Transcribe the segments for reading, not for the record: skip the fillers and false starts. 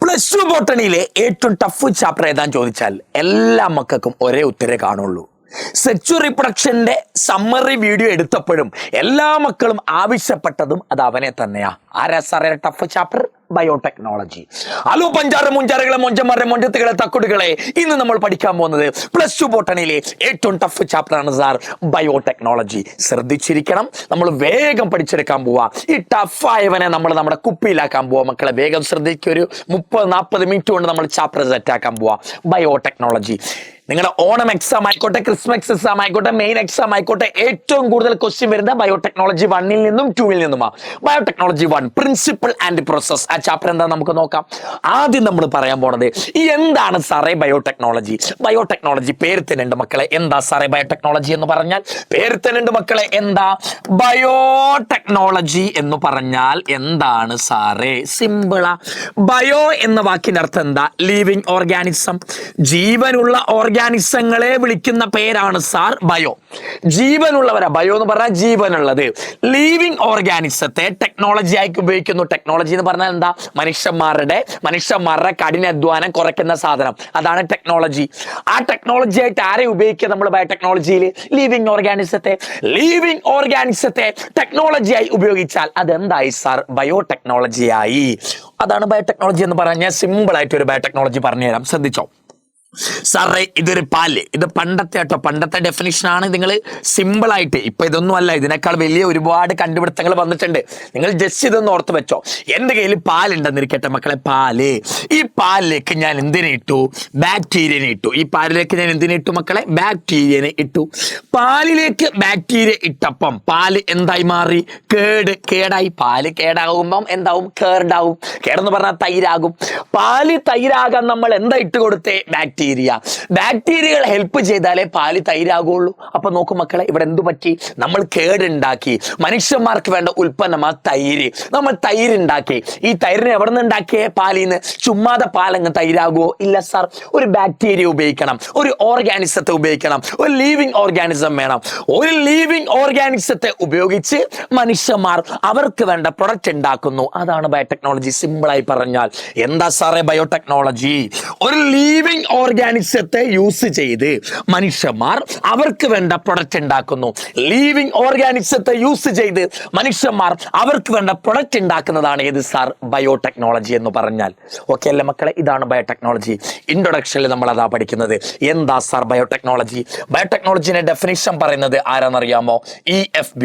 Plus two ബോട്ടണിയിലെ ഏറ്റവും tough chapter ഏതാന്ന് ചോദിച്ചാൽ എല്ലാ മക്കൾക്കും ഒരേ ഉത്തരേ കാണുള്ളൂ. സെക്സ്വൽ റീപ്രൊഡക്ഷന്റെ സമ്മറി വീഡിയോ എടുത്തപ്പോഴും എല്ലാ മക്കളും ആവശ്യപ്പെട്ടതും അത് അവനെ തന്നെയാ. ആരാ സാറേ ടഫ് ചാപ്റ്റർ? ബയോടെക്നോളജി. ഹലോ പഞ്ചാറ് മുഞ്ചാറുകളെ മൊഞ്ചന്മാരെ മൊഞ്ചത്തുകളെ തക്കുടുകളെ, ഇന്ന് നമ്മൾ പഠിക്കാൻ പോകുന്നത് പ്ലസ് ടു ബോട്ടണിയിലെ ഏറ്റവും ടഫ് ചാപ്റ്റർ ആണ് സാർ, ബയോടെക്നോളജി. ശ്രദ്ധിച്ചിരിക്കണം, നമ്മൾ വേഗം പഠിച്ചെടുക്കാൻ പോവാ. ഈ ടഫായവനെ നമ്മൾ നമ്മുടെ കുപ്പിയിലാക്കാൻ പോവാ. മക്കളെ വേഗം ശ്രദ്ധിക്കുക, ഒരു 30-40 മിനിറ്റ് കൊണ്ട് നമ്മൾ ചാപ്റ്റർ സെറ്റ് ആക്കാൻ പോവാ. ബയോടെക്നോളജി നിങ്ങളുടെ ഓണം എക്സാം ആയിക്കോട്ടെ, ക്രിസ്മസ് എക്സാം ആയിക്കോട്ടെ, മെയിൻ എക്സാം ആയിക്കോട്ടെ, ഏറ്റവും കൂടുതൽ ക്വസ്റ്റ്യൻ വരുന്ന ബയോടെക്നോളജി 1 നിന്നും 2 നിന്നുമാണ്. Biotechnology 1 principle and process. ആ ചാപ്റ്റർ എന്താ നമുക്ക് നോക്കാം. ആദ്യം നമ്മൾ പറയാൻ പോണത് എന്താണ് സാറേ ബയോടെക്നോളജി. ബയോടെക്നോളജി പേര് തന്നെ ഉണ്ട് മക്കളെ. എന്താ സാറേ ബയോടെക്നോളജി എന്ന് പറഞ്ഞാൽ? പേര് തന്നെ ഉണ്ട് മക്കളെ. എന്താ ബയോടെക്നോളജി എന്ന് പറഞ്ഞാൽ എന്താണ് സാറേ? സിമ്പിളാ. ബയോ എന്ന വാക്കിന്റെ അർത്ഥം എന്താ? Living organism. ജീവനുള്ള ഓർഗാനിസങ്ങളെ വിളിക്കുന്ന പേരാണ് സാർ ബയോ. ജീവനുള്ളവരാ ബയോ എന്ന് പറഞ്ഞാൽ ജീവനുള്ളത്. ലിവിങ് ഓർഗാനിസത്തെ ടെക്നോളജി ആയിട്ട് ഉപയോഗിക്കുന്നു. ടെക്നോളജി എന്ന് പറഞ്ഞാൽ എന്താ? മനുഷ്യന്മാരുടെ കഠിനാധ്വാനം കുറയ്ക്കുന്ന സാധനം, അതാണ് ടെക്നോളജി. ആ ടെക്നോളജി ആയിട്ട് ആരെ ഉപയോഗിക്കുക നമ്മൾ ബയോടെക്നോളജിയിൽ? ലിവിങ് ഓർഗാനിസത്തെ. ലിവിങ് ഓർഗാനിസത്തെ ടെക്നോളജിയായി ഉപയോഗിച്ചാൽ അതെന്തായി സാർ? ബയോടെക്നോളജിയായി. അതാണ് ബയോടെക്നോളജി എന്ന് പറഞ്ഞാൽ. സിമ്പിൾ ആയിട്ട് ഒരു ബയോടെക്നോളജി പറഞ്ഞുതരാം, ശ്രദ്ധിച്ചോ സാറേ. ഇതൊരു പാല്, ഇത് പണ്ടത്തെ ഡെഫിനിഷൻ ആണ്. നിങ്ങൾ സിമ്പിൾ ആയിട്ട്, ഇപ്പൊ ഇതൊന്നും അല്ല, ഇതിനേക്കാൾ വലിയ ഒരുപാട് കണ്ടുപിടുത്തങ്ങൾ വന്നിട്ടുണ്ട്. നിങ്ങൾ ജസ്റ്റ് ഇതൊന്ന് ഓർത്ത് വെച്ചോ. എന്റെ കയ്യിൽ പാലുണ്ടെന്നിരിക്കട്ടെ മക്കളെ, പാല്. ഈ പാലിലേക്ക് ഞാൻ എന്തിനെ ഇട്ടു? ബാക്ടീരിയനെ ഇട്ടു. ഈ പാലിലേക്ക് ഞാൻ എന്തിനെ ഇട്ടു മക്കളെ? ബാക്ടീരിയനെ ഇട്ടു. പാലിലേക്ക് ബാക്ടീരിയ ഇട്ടപ്പം പാല് എന്തായി മാറി? കേടായി. പാല് കേടാകുമ്പം എന്താവും? കേർഡാവും. കേടെന്ന് പറഞ്ഞാൽ തൈരാകും. പാല് തൈരാകാൻ നമ്മൾ എന്താ ഇട്ട് കൊടുത്തേ? ബാക്ടീരിയകൾ ഹെൽപ്പ് ചെയ്താലേ പാല് തൈരാകുള്ളൂ. അപ്പൊ നോക്കൂ മക്കളെ, ഇവിടെ എന്തു പറ്റി? നമ്മൾ കേടുണ്ടാക്കി. മനുഷ്യന്മാർക്ക് വേണ്ട ഉൽപ്പന്നമാ തൈര്. നമ്മൾ തൈരുണ്ടാക്കി. ഈ തൈരിനെ എവിടെ നിന്ന് ഉണ്ടാക്കിയേ? പാലിന്ന്. ചുമ്മാതെ പാലങ്ങ് തൈരാകുമോ? ഇല്ല സാർ. ഒരു ബാക്ടീരിയ ഉപയോഗിക്കണം, ഒരു ഓർഗാനിസത്തെ ഉപയോഗിക്കണം, ഒരു ലിവിങ് ഓർഗാനിസം വേണം. ഒരു ലിവിങ് ഓർഗാനിസത്തെ ഉപയോഗിച്ച് മനുഷ്യന്മാർ അവർക്ക് വേണ്ട പ്രൊഡക്റ്റ് ഉണ്ടാക്കുന്നു. അതാണ് ബയോടെക്നോളജി. സിമ്പിളായി പറഞ്ഞാൽ എന്താ സാറേ ബയോടെക്നോളജി? ഒരു ലിവിങ് ഓർഗാനിസത്തെ യൂസ് ചെയ്ത് മനുഷ്യന്മാർ അവർക്ക് വേണ്ട പ്രൊഡക്റ്റ് ഉണ്ടാക്കുന്നു. ലിവിങ് ഓർഗാനിസത്തെ യൂസ് ചെയ്ത് മനുഷ്യന്മാർ അവർക്ക് വേണ്ട പ്രൊഡക്റ്റ് ഉണ്ടാക്കുന്നതാണ് ഏത് സാർ? ബയോടെക്നോളജി എന്ന് പറഞ്ഞാൽ. ഓക്കെ അല്ലേ മക്കളെ? ഇതാണ് ബയോടെക്നോളജി. ഇൻട്രൊഡക്ഷനിൽ നമ്മൾ അതാ പഠിക്കുന്നത്. എന്താ സാർ ബയോടെക്നോളജി? ബയോടെക്നോളജിന്റെ ഡെഫിനിഷൻ പറയുന്നത് ആരാന്നറിയാമോ? EFB,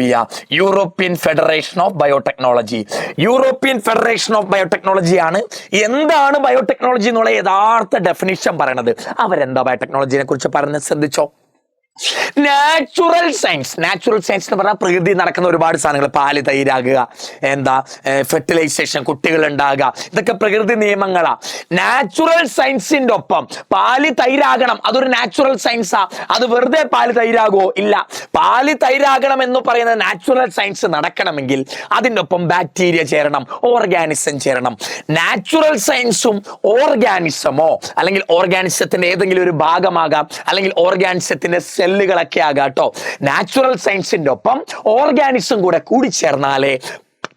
European federation of biotechnology. European federation of biotechnology ആണ് എന്താണ് ബയോടെക്നോളജി എന്നുള്ള യഥാർത്ഥ ഡെഫിനിഷൻ പറയണത്. അവരെന്താ ബയോടെക്നോളജിനെ കുറിച്ച് പറഞ്ഞ് ശ്രദ്ധിച്ചോ. നാച്ചുറൽ സയൻസ് എന്ന് പറഞ്ഞാൽ പ്രകൃതി നടക്കുന്ന ഒരുപാട് സാധനങ്ങൾ. പാല് തൈരാകുക, എന്താ ഫെർട്ടിലൈസേഷൻ, കുട്ടികൾ ഉണ്ടാകുക, ഇതൊക്കെ പ്രകൃതി നിയമങ്ങളാ. നാച്ചുറൽ സയൻസിന്റെ ഒപ്പം പാല് തൈരാകണം, അതൊരു നാച്ചുറൽ സയൻസാ. അത് വെറുതെ പാല് തൈരാകുമോ? ഇല്ല. പാല് തൈരാകണം എന്ന് പറയുന്ന നാച്ചുറൽ സയൻസ് നടക്കണമെങ്കിൽ അതിൻ്റെ ഒപ്പം ബാക്ടീരിയ ചേരണം, ഓർഗാനിസം ചേരണം. നാച്ചുറൽ സയൻസും ഓർഗാനിസമോ അല്ലെങ്കിൽ ഓർഗാനിസത്തിന്റെ ഏതെങ്കിലും ഒരു ഭാഗമാകാം, അല്ലെങ്കിൽ ഓർഗാനിസത്തിന്റെ സെല്ലുകളൊക്കെ ആകാട്ടോ. നാച്ചുറൽ സയൻസിന്റെ ഒപ്പം ഓർഗാനിസം കൂടി ചേർന്നാലേ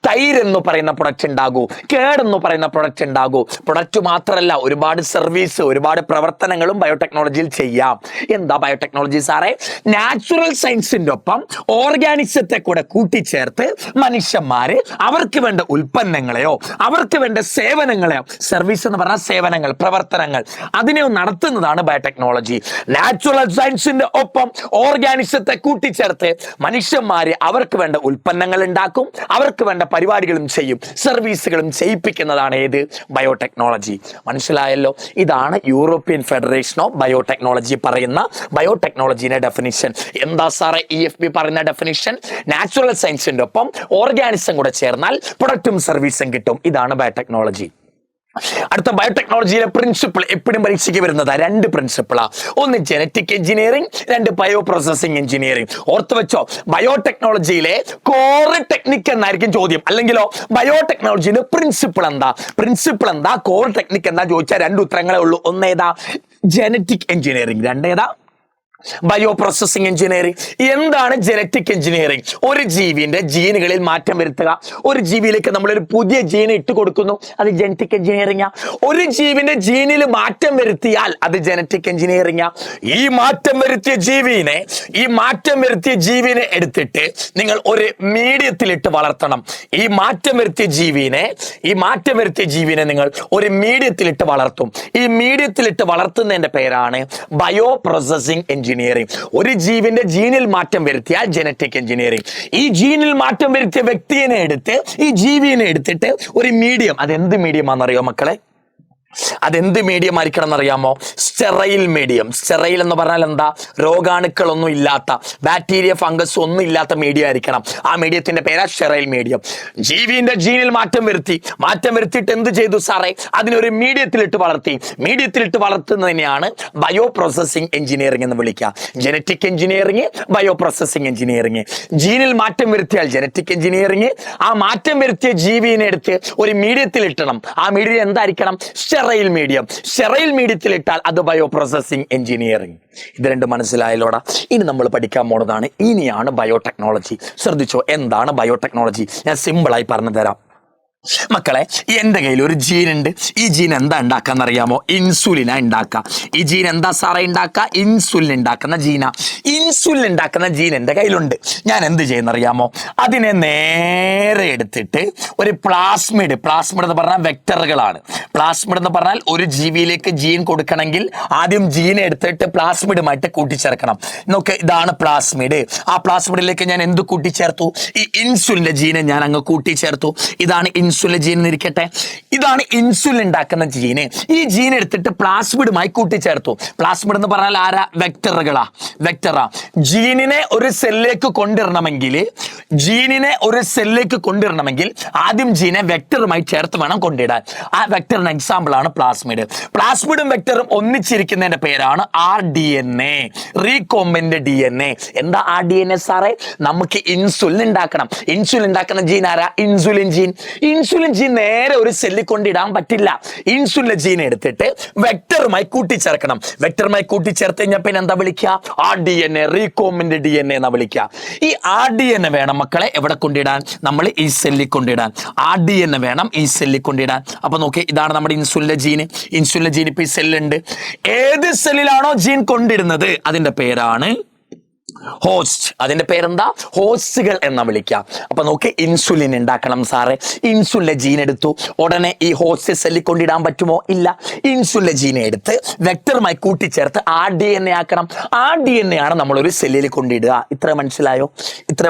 തൈര് എന്ന് പറയുന്ന പ്രൊഡക്റ്റ് ഉണ്ടാകൂ, കേടെന്ന് പറയുന്ന പ്രൊഡക്റ്റ് ഉണ്ടാകൂ. പ്രൊഡക്റ്റ് മാത്രമല്ല, ഒരുപാട് സർവീസ്, ഒരുപാട് പ്രവർത്തനങ്ങളും ബയോടെക്നോളജിയിൽ ചെയ്യാം. എന്താ ബയോടെക്നോളജി സാറേ? നാച്ചുറൽ സയൻസിന്റെ ഒപ്പം ഓർഗാനിസത്തെ കൂട്ടിച്ചേർത്ത് മനുഷ്യന്മാര് അവർക്ക് വേണ്ട ഉൽപ്പന്നങ്ങളെയോ അവർക്ക് വേണ്ട സേവനങ്ങളെയോ, സർവീസ് എന്ന് പറഞ്ഞാൽ സേവനങ്ങൾ, പ്രവർത്തനങ്ങൾ, അതിനെ നടത്തുന്നതാണ് ബയോടെക്നോളജി. നാച്ചുറൽ സയൻസിന്റെ ഒപ്പം ഓർഗാനിസത്തെ കൂട്ടിച്ചേർത്ത് മനുഷ്യന്മാര് അവർക്ക് വേണ്ട ഉൽപ്പന്നങ്ങൾ ഉണ്ടാക്കും, അവർക്ക് വേണ്ട പരിപാടികളും ചെയ്യും, സർവീസുകളും ചെയ്യിപ്പിക്കുന്നതാണ് ഏത്? ബയോടെക്നോളജി. മനസ്സിലായല്ലോ? ഇതാണ് യൂറോപ്യൻ ഫെഡറേഷൻ ഓഫ് ബയോടെക്നോളജി പറയുന്ന ബയോടെക്നോളജിയുടെ ഡെഫിനിഷൻ. എന്താ സാറേ EFB പറയുന്ന ഡെഫിനിഷൻ? നാച്ചുറൽ സയൻസിന്റെ ഒപ്പം ഓർഗാനിസം കൂടെ ചേർന്നാൽ പ്രൊഡക്റ്റും സർവീസും കിട്ടും. ഇതാണ് ബയോടെക്നോളജി. അടുത്ത ബയോടെക്നോളജിയിലെ പ്രിൻസിപ്പിൾ എപ്പോഴും പരീക്ഷയ്ക്ക് വരുന്നതാ. 2 പ്രിൻസിപ്പിളാ. ഒന്ന് genetic engineering, 2 bio processing engineering. ഓർത്ത് വെച്ചോ, ബയോടെക്നോളജിയിലെ കോർ ടെക്നിക്ക് എന്നായിരിക്കും ചോദ്യം. അല്ലെങ്കിലോ ബയോടെക്നോളജിയിലെ പ്രിൻസിപ്പിൾ എന്താ, കോർ ടെക്നിക്ക് എന്താ ചോദിച്ചാൽ 2 ഉത്തരങ്ങളേ ഉള്ളൂ. ഒന്നേതാ? Genetic engineering. 2 ഏതാ? Bio processing engineering. എന്താണ് ജനറ്റിക് എഞ്ചിനീയറിംഗ്? ഒരു ജീവിന്റെ ജീനുകളിൽ മാറ്റം വരുത്തുക. ഒരു ജീവിയിലേക്ക് നമ്മളൊരു പുതിയ ജീൻ ഇട്ട് കൊടുക്കുന്നു, അത് ജനറ്റിക് എഞ്ചിനീയറിംഗാ. ഒരു ജീവിന്റെ ജീനിൽ മാറ്റം വരുത്തിയാൽ അത് ജനറ്റിക് എഞ്ചിനീയറിംഗാ. ഈ മാറ്റം വരുത്തിയ ജീവിനെ എടുത്തിട്ട് നിങ്ങൾ ഒരു മീഡിയത്തിലിട്ട് വളർത്തണം. ഈ മാറ്റം വരുത്തിയ ജീവിനെ നിങ്ങൾ ഒരു മീഡിയത്തിലിട്ട് വളർത്തും. ഈ മീഡിയത്തിലിട്ട് വളർത്തുന്നതിന്റെ പേരാണ് ബയോ പ്രോസസിംഗ് എഞ്ചിനീയറിംഗ്. ഒരു ജീവിന്റെ ജീനിൽ മാറ്റം വരുത്തിയാൽ ജനറ്റിക് എഞ്ചിനീയറിംഗ്. ഈ ജീനിൽ മാറ്റം വരുത്തിയ വ്യക്തിയെ എടുത്ത് ഈ ജീവിനെ എടുത്തിട്ട് ഒരു മീഡിയം, അതെന്ത് മീഡിയം ആണെന്നറിയോ മക്കളെ? അതെന്ത് മീഡിയം ആയിരിക്കണം എന്നറിയാമോ? Sterile medium. സ്റ്റെറൈൽ എന്ന് പറഞ്ഞാൽ എന്താ? രോഗാണുക്കളൊന്നും ഇല്ലാത്ത, ബാക്ടീരിയ ഫംഗസ് ഒന്നും ഇല്ലാത്ത മീഡിയം ആയിരിക്കണം. ആ മീഡിയത്തിന്റെ പേരാ സ്റ്റെറൈൽ മീഡിയം. ജീവിന്റെ ജീനിൽ മാറ്റം വരുത്തിയിട്ട് എന്ത് ചെയ്തു സാറേ? അതിനൊരു മീഡിയത്തിലിട്ട് വളർത്തുന്നതിനെയാണ് ബയോ പ്രോസസിംഗ് എഞ്ചിനീയറിംഗ് എന്ന് വിളിക്കുക. Genetic engineering, bio processing engineering. ജീനിൽ മാറ്റം വരുത്തിയാൽ ജനറ്റിക് എഞ്ചിനീയറിംഗ്. ആ മാറ്റം വരുത്തിയ ജീവിനെ എടുത്ത് ഒരു മീഡിയത്തിലിട്ടണം. ആ മീഡിയം എന്തായിരിക്കണം? സ്റ്റെറൈൽ മീഡിയത്തിലിട്ടാൽ അത് ബയോ പ്രോസസിംഗ് എഞ്ചിനീയറിംഗ്. ഇത് രണ്ടും മനസ്സിലായല്ലോടാ? ഇനി നമ്മൾ പഠിക്കാൻ പോണതാണ്, ഇനിയാണ് ബയോടെക്നോളജി. ശ്രദ്ധിച്ചോ, എന്താണ് ബയോടെക്നോളജി? ഞാൻ സിമ്പിളായി പറഞ്ഞു തരാം മക്കളെ. എൻ്റെ കയ്യിൽ ഒരു ജീൻ ഉണ്ട്. ഈ ജീൻ എന്താ ഉണ്ടാക്കാന്ന് അറിയാമോ? ഇൻസുലിനാ ഉണ്ടാക്കുക. ഈ ജീൻ എന്താ സാറേ ഉണ്ടാക്കുക? ഇൻസുലിൻ ഉണ്ടാക്കുന്ന ജീനാ. ഇൻസുലിൻ ഉണ്ടാക്കുന്ന ജീൻ എൻ്റെ കയ്യിലുണ്ട്. ഞാൻ എന്ത് ചെയ്യുന്നറിയാമോ? അതിനെ നേരെ എടുത്തിട്ട് ഒരു പ്ലാസ്മിഡ് എന്ന് പറഞ്ഞാൽ വെക്ടറുകളാണ്. പ്ലാസ്മിഡ് എന്ന് പറഞ്ഞാൽ ഒരു ജീവിയിലേക്ക് ജീൻ കൊടുക്കണമെങ്കിൽ ആദ്യം ജീനെ എടുത്തിട്ട് പ്ലാസ്മിഡുമായിട്ട് കൂട്ടിച്ചേർക്കണം. നോക്ക്, ഇതാണ് പ്ലാസ്മിഡ്. ആ പ്ലാസ്മിഡിലേക്ക് ഞാൻ എന്ത് കൂട്ടിച്ചേർത്തു? ഈ ഇൻസുലിന്റെ ജീനെ ഞാൻ അങ്ങ് കൂട്ടിച്ചേർത്തു. ഇതാണ് ഇൻസുലിൻ ജീൻ എന്നിരിക്കട്ടെ. ഇതാണ് ഇൻസുലിൻ ഉണ്ടാക്കുന്ന ജീന്. ഈ ജീൻ എടുത്തിട്ട് പ്ലാസ്മിഡുമായി കൂട്ടിച്ചേർത്തു. പ്ലാസ്മിഡ് എന്ന് പറഞ്ഞാൽ ആരാ? വെക്ടറുകളാ. ജീനിനെ ഒരു സെല്ലിലേക്ക് കൊണ്ടിടണമെങ്കിൽ ആദ്യം ജീനെ വെക്ടറുമായി ചേർത്ത് വേണം കൊണ്ടിടാൻ. ആ വെക്ടറിന് എക്സാമ്പിൾ ആണ് പ്ലാസ്മിഡ്. പ്ലാസ്മിഡും വെക്ടറും ഒന്നിച്ചിരിക്കുന്നതിന്റെ പേരാണ് RDNA, റീകോംബിനന്റ് DNA. എന്താ RDNA സാറേ? നമുക്ക് ഇൻസുലിൻ ഉണ്ടാക്കണം. ഇൻസുലിൻ ഉണ്ടാക്കുന്ന ജീൻ ആരാ? Insulin gene. ഇൻസുലിൻ ജീൻ നേരെ ഒരു സെല്ലിൽ കൊണ്ടിടാൻ പറ്റില്ല. ഇൻസുലിൻ ജീൻ എടുത്തിട്ട് വെക്ടറുമായി കൂട്ടിച്ചേർക്കണം. വെക്ടറുമായി കൂട്ടിച്ചേർത്ത് കഴിഞ്ഞാൽ പിന്നെ എന്താ വിളിക്കുക? RDNA, റീകോംബിനന്റ് DNA എന്നാ വിളിക്കുക. ഈ RDNA വേണം മക്കളെ എവിടെ കൊണ്ടിടാൻ? നമ്മൾ ഈ സെല്ലിൽ കൊണ്ടിടാൻ. RDNA വേണം ഈ സെല്ലിൽ കൊണ്ടിടാൻ. അപ്പൊ നോക്കി, ഇതാണ് നമ്മുടെ ഇൻസുലിന്റെ ജീൻ. ഇൻസുലിന്റെ ജീൻ ഇപ്പൊ ഈ സെല്ലുണ്ട്. ഏത് സെല്ലിലാണോ ജീൻ കൊണ്ടിടുന്നത് അതിന്റെ പേരാണ് ഹോസ്റ്റ്. അതിന്റെ പേരെന്താ? ഹോസ്റ്റുകൾ എന്നാ വിളിക്കാം. അപ്പൊ നോക്കി, ഇൻസുലിൻ ഉണ്ടാക്കണം സാറേ. ഇൻസുലിന്റെ ജീൻ എടുത്തു. ഉടനെ ഈ ഹോസ്റ്റ് സെല്ലിൽ കൊണ്ടിടാൻ പറ്റുമോ? ഇല്ല. ഇൻസുലിന്റെ ജീനെ എടുത്ത് വെക്ടറുമായി കൂട്ടിച്ചേർത്ത് RDNA ആക്കണം. RDNA ആണ് നമ്മളൊരു സെല്ലിൽ കൊണ്ടിടുക. ഇത്ര മനസ്സിലായോ?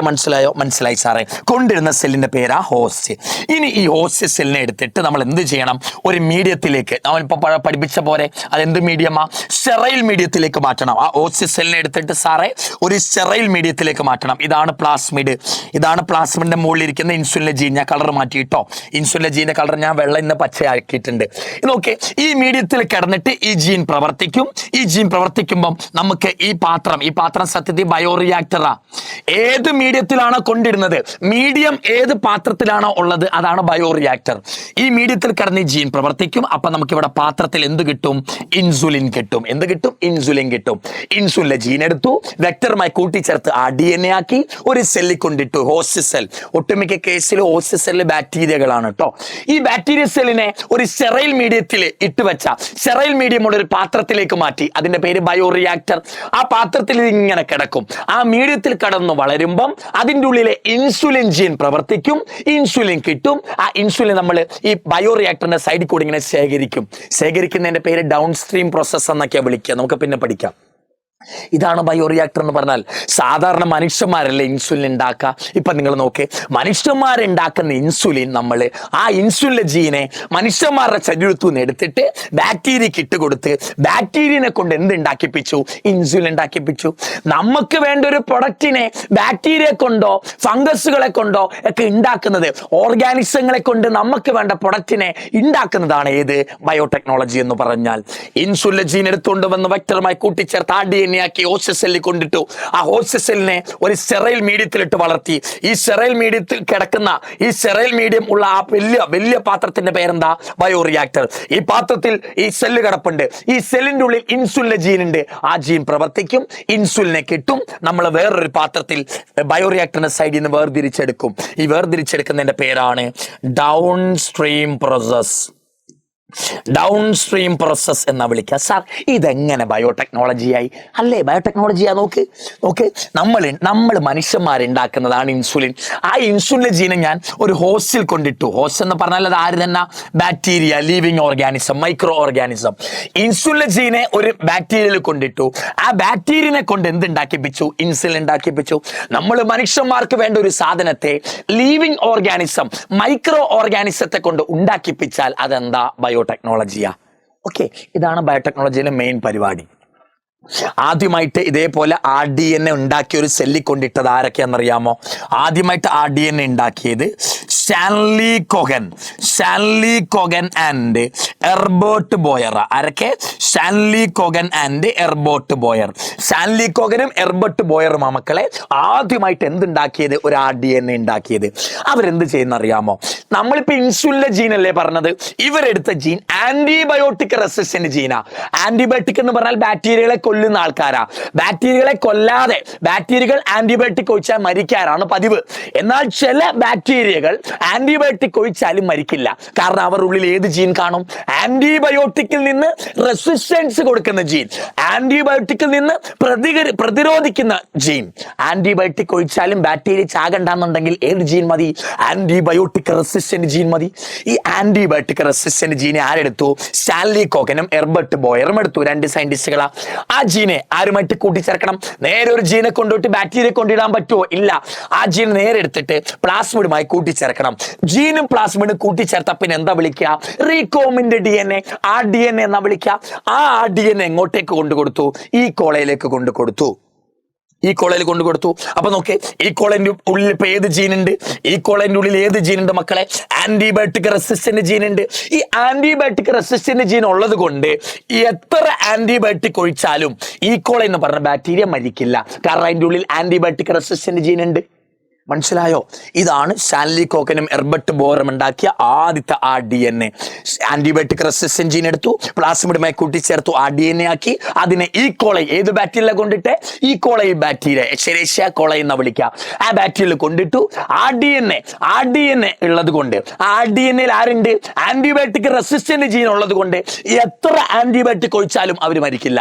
മനസ്സിലായി സാറേ. കൊണ്ടിടുന്ന സെല്ലിന്റെ പേരാ ഹോസ്റ്റ്. ഇനി ഈ ഹോസ്റ്റ് സെല്ലിനെ എടുത്തിട്ട് നമ്മൾ എന്ത് ചെയ്യണം? ഒരു മീഡിയത്തിലേക്ക്, നമ്മളിപ്പോ പഠിപ്പിച്ച പോലെ അതെന്ത് മീഡിയമാ? സ്റ്റെറൈൽ മീഡിയത്തിലേക്ക് മാറ്റണം. ആ ഹോസ്റ്റ് സെല്ലിനെ എടുത്തിട്ട് സാറേ ഒരു സ്റ്റെറൈൽ മീഡിയത്തിലേക്ക് മാറ്റണം. ഇതാണ് പ്ലാസ്മിഡിന്റെ മുകളിൽ ഇരിക്കുന്ന ഇൻസുലിൻ ജീൻ. ഞാൻ കളർ മാറ്റിയിട്ടോ. ഇൻസുലിൻ ജീന്റെ കളർ ഞാൻ വെള്ള ഇന്ന് പച്ചയാക്കിയിട്ടുണ്ട്. നോക്കേ, ഈ മീഡിയത്തിൽ കിടന്നിട്ട് ഈ ജീൻ പ്രവർത്തിക്കും. ഈ ജീൻ പ്രവർത്തിക്കുമ്പം നമുക്ക് ഈ പാത്രം സത്യത്തിൽ ബയോറിയാക്ടറാ. ഏത് മീഡിയത്തിലാണോ കൊണ്ടിരുന്നത്, മീഡിയം ഏത് പാത്രത്തിലാണോ ഉള്ളത്, അതാണ് ബയോറിയാക്ടർ. ഈ മീഡിയത്തിൽ കിടന്ന് ഈ ജീൻ പ്രവർത്തിക്കും. അപ്പൊ നമുക്ക് ഇവിടെ പാത്രത്തിൽ എന്ത് കിട്ടും? ഇൻസുലിൻ കിട്ടും. ഇൻസുലിൻ കിട്ടും. ഇൻസുലിന്റെ ജീൻ എടുത്തു, വെക്ടറുമായി കൂട്ടിച്ചേർത്ത് RDNA ആക്കി ഒരു സെല്ലിൽ കൊണ്ടിട്ടു. Host cell. ഒട്ടുമിക്ക കേസിൽ ഹോസ്റ്റ് സെല്ല് ബാക്ടീരിയകളാണ് കേട്ടോ. ഈ ബാക്ടീരിയ സെല്ലിനെ ഒരു സ്റ്റെറൈൽ മീഡിയത്തിൽ ഇട്ടുവെച്ച സ്റ്റെറൈൽ മീഡിയം ഒരു പാത്രത്തിലേക്ക് മാറ്റി. അതിന്റെ പേര് ബയോറിയാക്ടർ. ആ പാത്രത്തിൽ ഇങ്ങനെ കിടക്കും. ആ മീഡിയത്തിൽ കടന്നു വളരുമ്പം അതിൻ്റെ ഉള്ളിലെ ഇൻസുലിൻ ജീൻ പ്രവർത്തിക്കും. ഇൻസുലിൻ കിട്ടും. ആ ഇൻസുലിൻ നമ്മൾ ഈ ബയോറിയാക്ടറിന്റെ സൈഡിൽ കൂടി ഇങ്ങനെ ശേഖരിക്കുന്നതിന്റെ പേര് ഡൗൺ സ്ട്രീം പ്രോസസ് എന്നൊക്കെയാണ് വിളിക്കുക. നമുക്ക് പിന്നെ പഠിക്കാം. ഇതാണ് ബയോറിയാക്ടർ എന്ന് പറഞ്ഞാൽ. സാധാരണ മനുഷ്യന്മാരല്ലേ ഇൻസുലിൻ ഉണ്ടാക്കുക. ഇപ്പൊ നിങ്ങൾ നോക്കേ, മനുഷ്യന്മാരുണ്ടാക്കുന്ന ഇൻസുലിൻ ആ ഇൻസുലിൻ ജീനെ മനുഷ്യന്മാരുടെ ശരീരത്തു നിന്ന് എടുത്തിട്ട് ബാക്ടീരിയക്ക് ഇട്ടുകൊടുത്ത് ബാക്ടീരിയനെ കൊണ്ട് എന്തുണ്ടാക്കിപ്പിച്ചു? ഇൻസുലിൻ ഉണ്ടാക്കിപ്പിച്ചു. നമുക്ക് വേണ്ട ഒരു പ്രൊഡക്റ്റിനെ ബാക്ടീരിയ കൊണ്ടോ ഫംഗസുകളെ കൊണ്ടോ ഒക്കെ ഉണ്ടാക്കുന്നത്, ഓർഗാനിസങ്ങളെ കൊണ്ട് നമുക്ക് വേണ്ട പ്രൊഡക്റ്റിനെ ഉണ്ടാക്കുന്നതാണ് ഏത്? ബയോടെക്നോളജി എന്ന് പറഞ്ഞാൽ. ഇൻസുലിൻ ജീൻ എടുത്തുകൊണ്ട് വന്ന് വെക്ടറുമായി കൂട്ടിച്ചേർത്ത് RDNA RNA ആക്കി ഹോസ്റ്റ് സെല്ലിൽ കൊണ്ടിട്ടു. ആ ഹോസ്റ്റ് സെല്ലിനെ ഒരു സ്റ്റെറൈൽ മീഡിയത്തിലിട്ട് വളർത്തി. ഈ സ്റ്റെറൈൽ മീഡിയത്തിൽ കിടക്കുന്ന ഈ സ്റ്റെറൈൽ മീഡിയം ഉള്ള ആ വലിയ പാത്രത്തിന്റെ പേരെന്താ? ബയോറിയാക്ടർ. ഈ പാത്രത്തിൽ ഈ സെല്ല് കിടപ്പുണ്ട്. ഈ സെല്ലിന്റെ ഉള്ളിൽ ഇൻസുലിൻ ജീൻ ഉണ്ട്. ആ ജീൻ പ്രവർത്തിക്കും, ഇൻസുലിനെ കിട്ടും. നമ്മൾ വേറൊരു പാത്രത്തിൽ ബയോറിയാക്ടറിന്റെ സൈഡിൽ നിന്ന് വേർതിരിച്ചെടുക്കും. ഈ വേർതിരിച്ചെടുക്കുന്നതിന്റെ പേരാണ് down stream process. Down stream process എന്നാ വിളിക്കുക. സാർ ഇതെങ്ങനെ ബയോടെക്നോളജിയായി? അല്ലേ, ബയോടെക്നോളജിയാ. നോക്ക് നമ്മൾ മനുഷ്യന്മാരുണ്ടാക്കുന്നതാണ് ഇൻസുലിൻ. ആ ഇൻസുലിൻ ജീനെ ഞാൻ ഒരു ഹോസ്റ്റിൽ കൊണ്ടിട്ടു. ഹോസ്റ്റ് എന്ന് പറഞ്ഞാൽ അത് ആര് തന്നെ? Bacteria, living organism, microorganism. Insulin ജീനെ ഒരു ബാക്ടീരിയയിൽ കൊണ്ടിട്ടു. ആ ബാക്ടീരിയനെ കൊണ്ട് എന്തുണ്ടാക്കിപ്പിച്ചു? ഇൻസുലിൻ ഉണ്ടാക്കിപ്പിച്ചു. നമ്മൾ മനുഷ്യന്മാർക്ക് വേണ്ട ഒരു സാധനത്തെ ലിവിങ് ഓർഗാനിസം, മൈക്രോ ഓർഗാനിസത്തെ കൊണ്ട് ഉണ്ടാക്കിപ്പിച്ചാൽ അതെന്താ? ബയോടെക്നോളജിയാ. ഓക്കെ, ഇതാണ് ബയോടെക്നോളജിയിലെ മെയിൻ പരിപാടി. ആദ്യമായിട്ട് ഇതേപോലെ RDNA ഉണ്ടാക്കിയ ഒരു സെല്ലിൽ കൊണ്ടിട്ടത് ആരൊക്കെയാണെന്നറിയാമോ? ആദ്യമായിട്ട് RDNA ഉണ്ടാക്കിയത് Stanley Cohen and Herbert Boyer. ആരൊക്കെ? Stanley Cohen and Herbert Boyer. Stanley കൊഗനും എർബർട്ട് ബോയറും മക്കളെ ആദ്യമായിട്ട് എന്തുണ്ടാക്കിയത്? ഒരു RDNA ഉണ്ടാക്കിയത്. അവരെന്ത് ചെയ്യുന്ന അറിയാമോ? നമ്മളിപ്പോ ഇൻസുലിന്റെ ജീൻ അല്ലേ പറഞ്ഞത്? ഇവരെടുത്ത ജീൻ ആന്റിബയോട്ടിക് റെസിസ്റ്റന്റ് ജീനാ. ആന്റിബയോട്ടിക് എന്ന് പറഞ്ഞാൽ ബാക്ടീരിയകളെ കൊല്ലുന്ന ആൾക്കാരാ. ബാക്ടീരിയകളെ കൊല്ലാതെ ബാക്ടീരിയകൾ ആന്റിബയോട്ടിക് ഒഴിച്ചാൽ മരിക്കാറാണ് പതിവ്. എന്നാൽ ചില ബാക്ടീരിയകൾ ആന്റിബയോട്ടിക് ഒഴിച്ചാലും മരിക്കില്ല. കാരണം അവർ ഉള്ളിൽ ഏത് ജീൻ കാണും? ആന്റിബയോട്ടിക്കിൽ നിന്ന് റെസിസ്റ്റൻസ് കൊടുക്കുന്ന ജീൻ, ആന്റിബയോട്ടിക്കിൽ നിന്ന് പ്രതിരോധിക്കുന്ന ജീൻ. ആന്റിബയോട്ടിക് ഒഴിച്ചാലും ബാക്ടീരിയ ചാകണ്ടെന്നുണ്ടെങ്കിൽ ഏത് ജീൻ മതി? ആന്റിബയോട്ടിക് റെസിസ്റ്റന്റ് ജീൻ മതി. ഈ ആന്റിബയോട്ടിക് റെസിസ്റ്റന്റ് ജീനെ ആരെടുത്തു? സ്റ്റാൻലി കോഗനും എർബർട്ട് ബോയറും എടുത്തു. 2 സയന്റിസ്റ്റുകളാ. ആ ജീനെ ആരുമായിട്ട് കൂട്ടിച്ചേർക്കണം? നേരെ ഒരു ജീനെ കൊണ്ടുപോയിട്ട് ബാക്ടീരിയ കൊണ്ടിടാൻ പറ്റുമോ? ഇല്ല. ആ ജീൻ നേരെ എടുത്തിട്ട് പ്ലാസ്മിഡുമായി കൂട്ടിച്ചേർക്കണം. ജീനും പ്ലാസ്മിഡും കൂട്ടിച്ചേർത്ത പിന്നെ എന്താ വിളിക്കുക? റീകോമിന്റെ DNA, RDNA എന്നാ വിളിക്കുക. ആ RDNA എങ്ങോട്ടേക്ക് കൊണ്ടുകൊടുത്തു? ഈ കോളയിലേക്ക് കൊണ്ടുകൊടുത്തു. അപ്പൊ നോക്കേ, ഈ കോളന്റെ ഉള്ളിൽ ഇപ്പൊ ഏത് ജീനുണ്ട്? ഈ കോളന്റെ ഉള്ളിൽ ഏത് ജീനുണ്ട് മക്കളെ? ആന്റിബയോട്ടിക് റെസിസ്റ്റന്റ് ജീൻ ഉണ്ട്. ഈ ആന്റിബയോട്ടിക് റെസിസ്റ്റന്റ് ജീൻ ഉള്ളത് കൊണ്ട് എത്ര ആന്റിബയോട്ടിക് ഒഴിച്ചാലും ഈ കോള എന്ന് പറഞ്ഞ ബാക്ടീരിയ മരിക്കില്ല. കാരണം അതിന്റെ ഉള്ളിൽ ആന്റിബയോട്ടിക് റെസിസ്റ്റന്റ് ജീൻ ഉണ്ട്. മനസ്സിലായോ? ഇതാണ് സ്റ്റാൻലി കോഗനും എർബർട്ട് ബോയറും ഉണ്ടാക്കിയ ആദ്യത്തെ RDNA. ആന്റിബയോട്ടിക് റെസിസ്റ്റന്റ് ജീൻ എടുത്തു, പ്ലാസ്മിഡുമായി കൂട്ടിച്ചേർത്തു, RDNA ആക്കി. അതിനെ ഈ കോളൈ, ഏത് ബാക്ടീരിയ കൊണ്ടിട്ട്? ഈ കോളൈ ബാക്ടീരിയ, എച്ചരേഷ്യ കോളൈ എന്ന് വിളിക്കാം. ആ ബാക്ടീരിയയിൽ കൊണ്ടിട്ടു. RDNA ഉള്ളത് കൊണ്ട്, RDNAയിൽ ആരുണ്ട്? ആന്റിബയോട്ടിക് റെസിസ്റ്റന്റ് ജീൻ ഉള്ളത് കൊണ്ട് എത്ര ആന്റിബയോട്ടിക് ഒഴിച്ചാലും അവർ മരിക്കില്ല.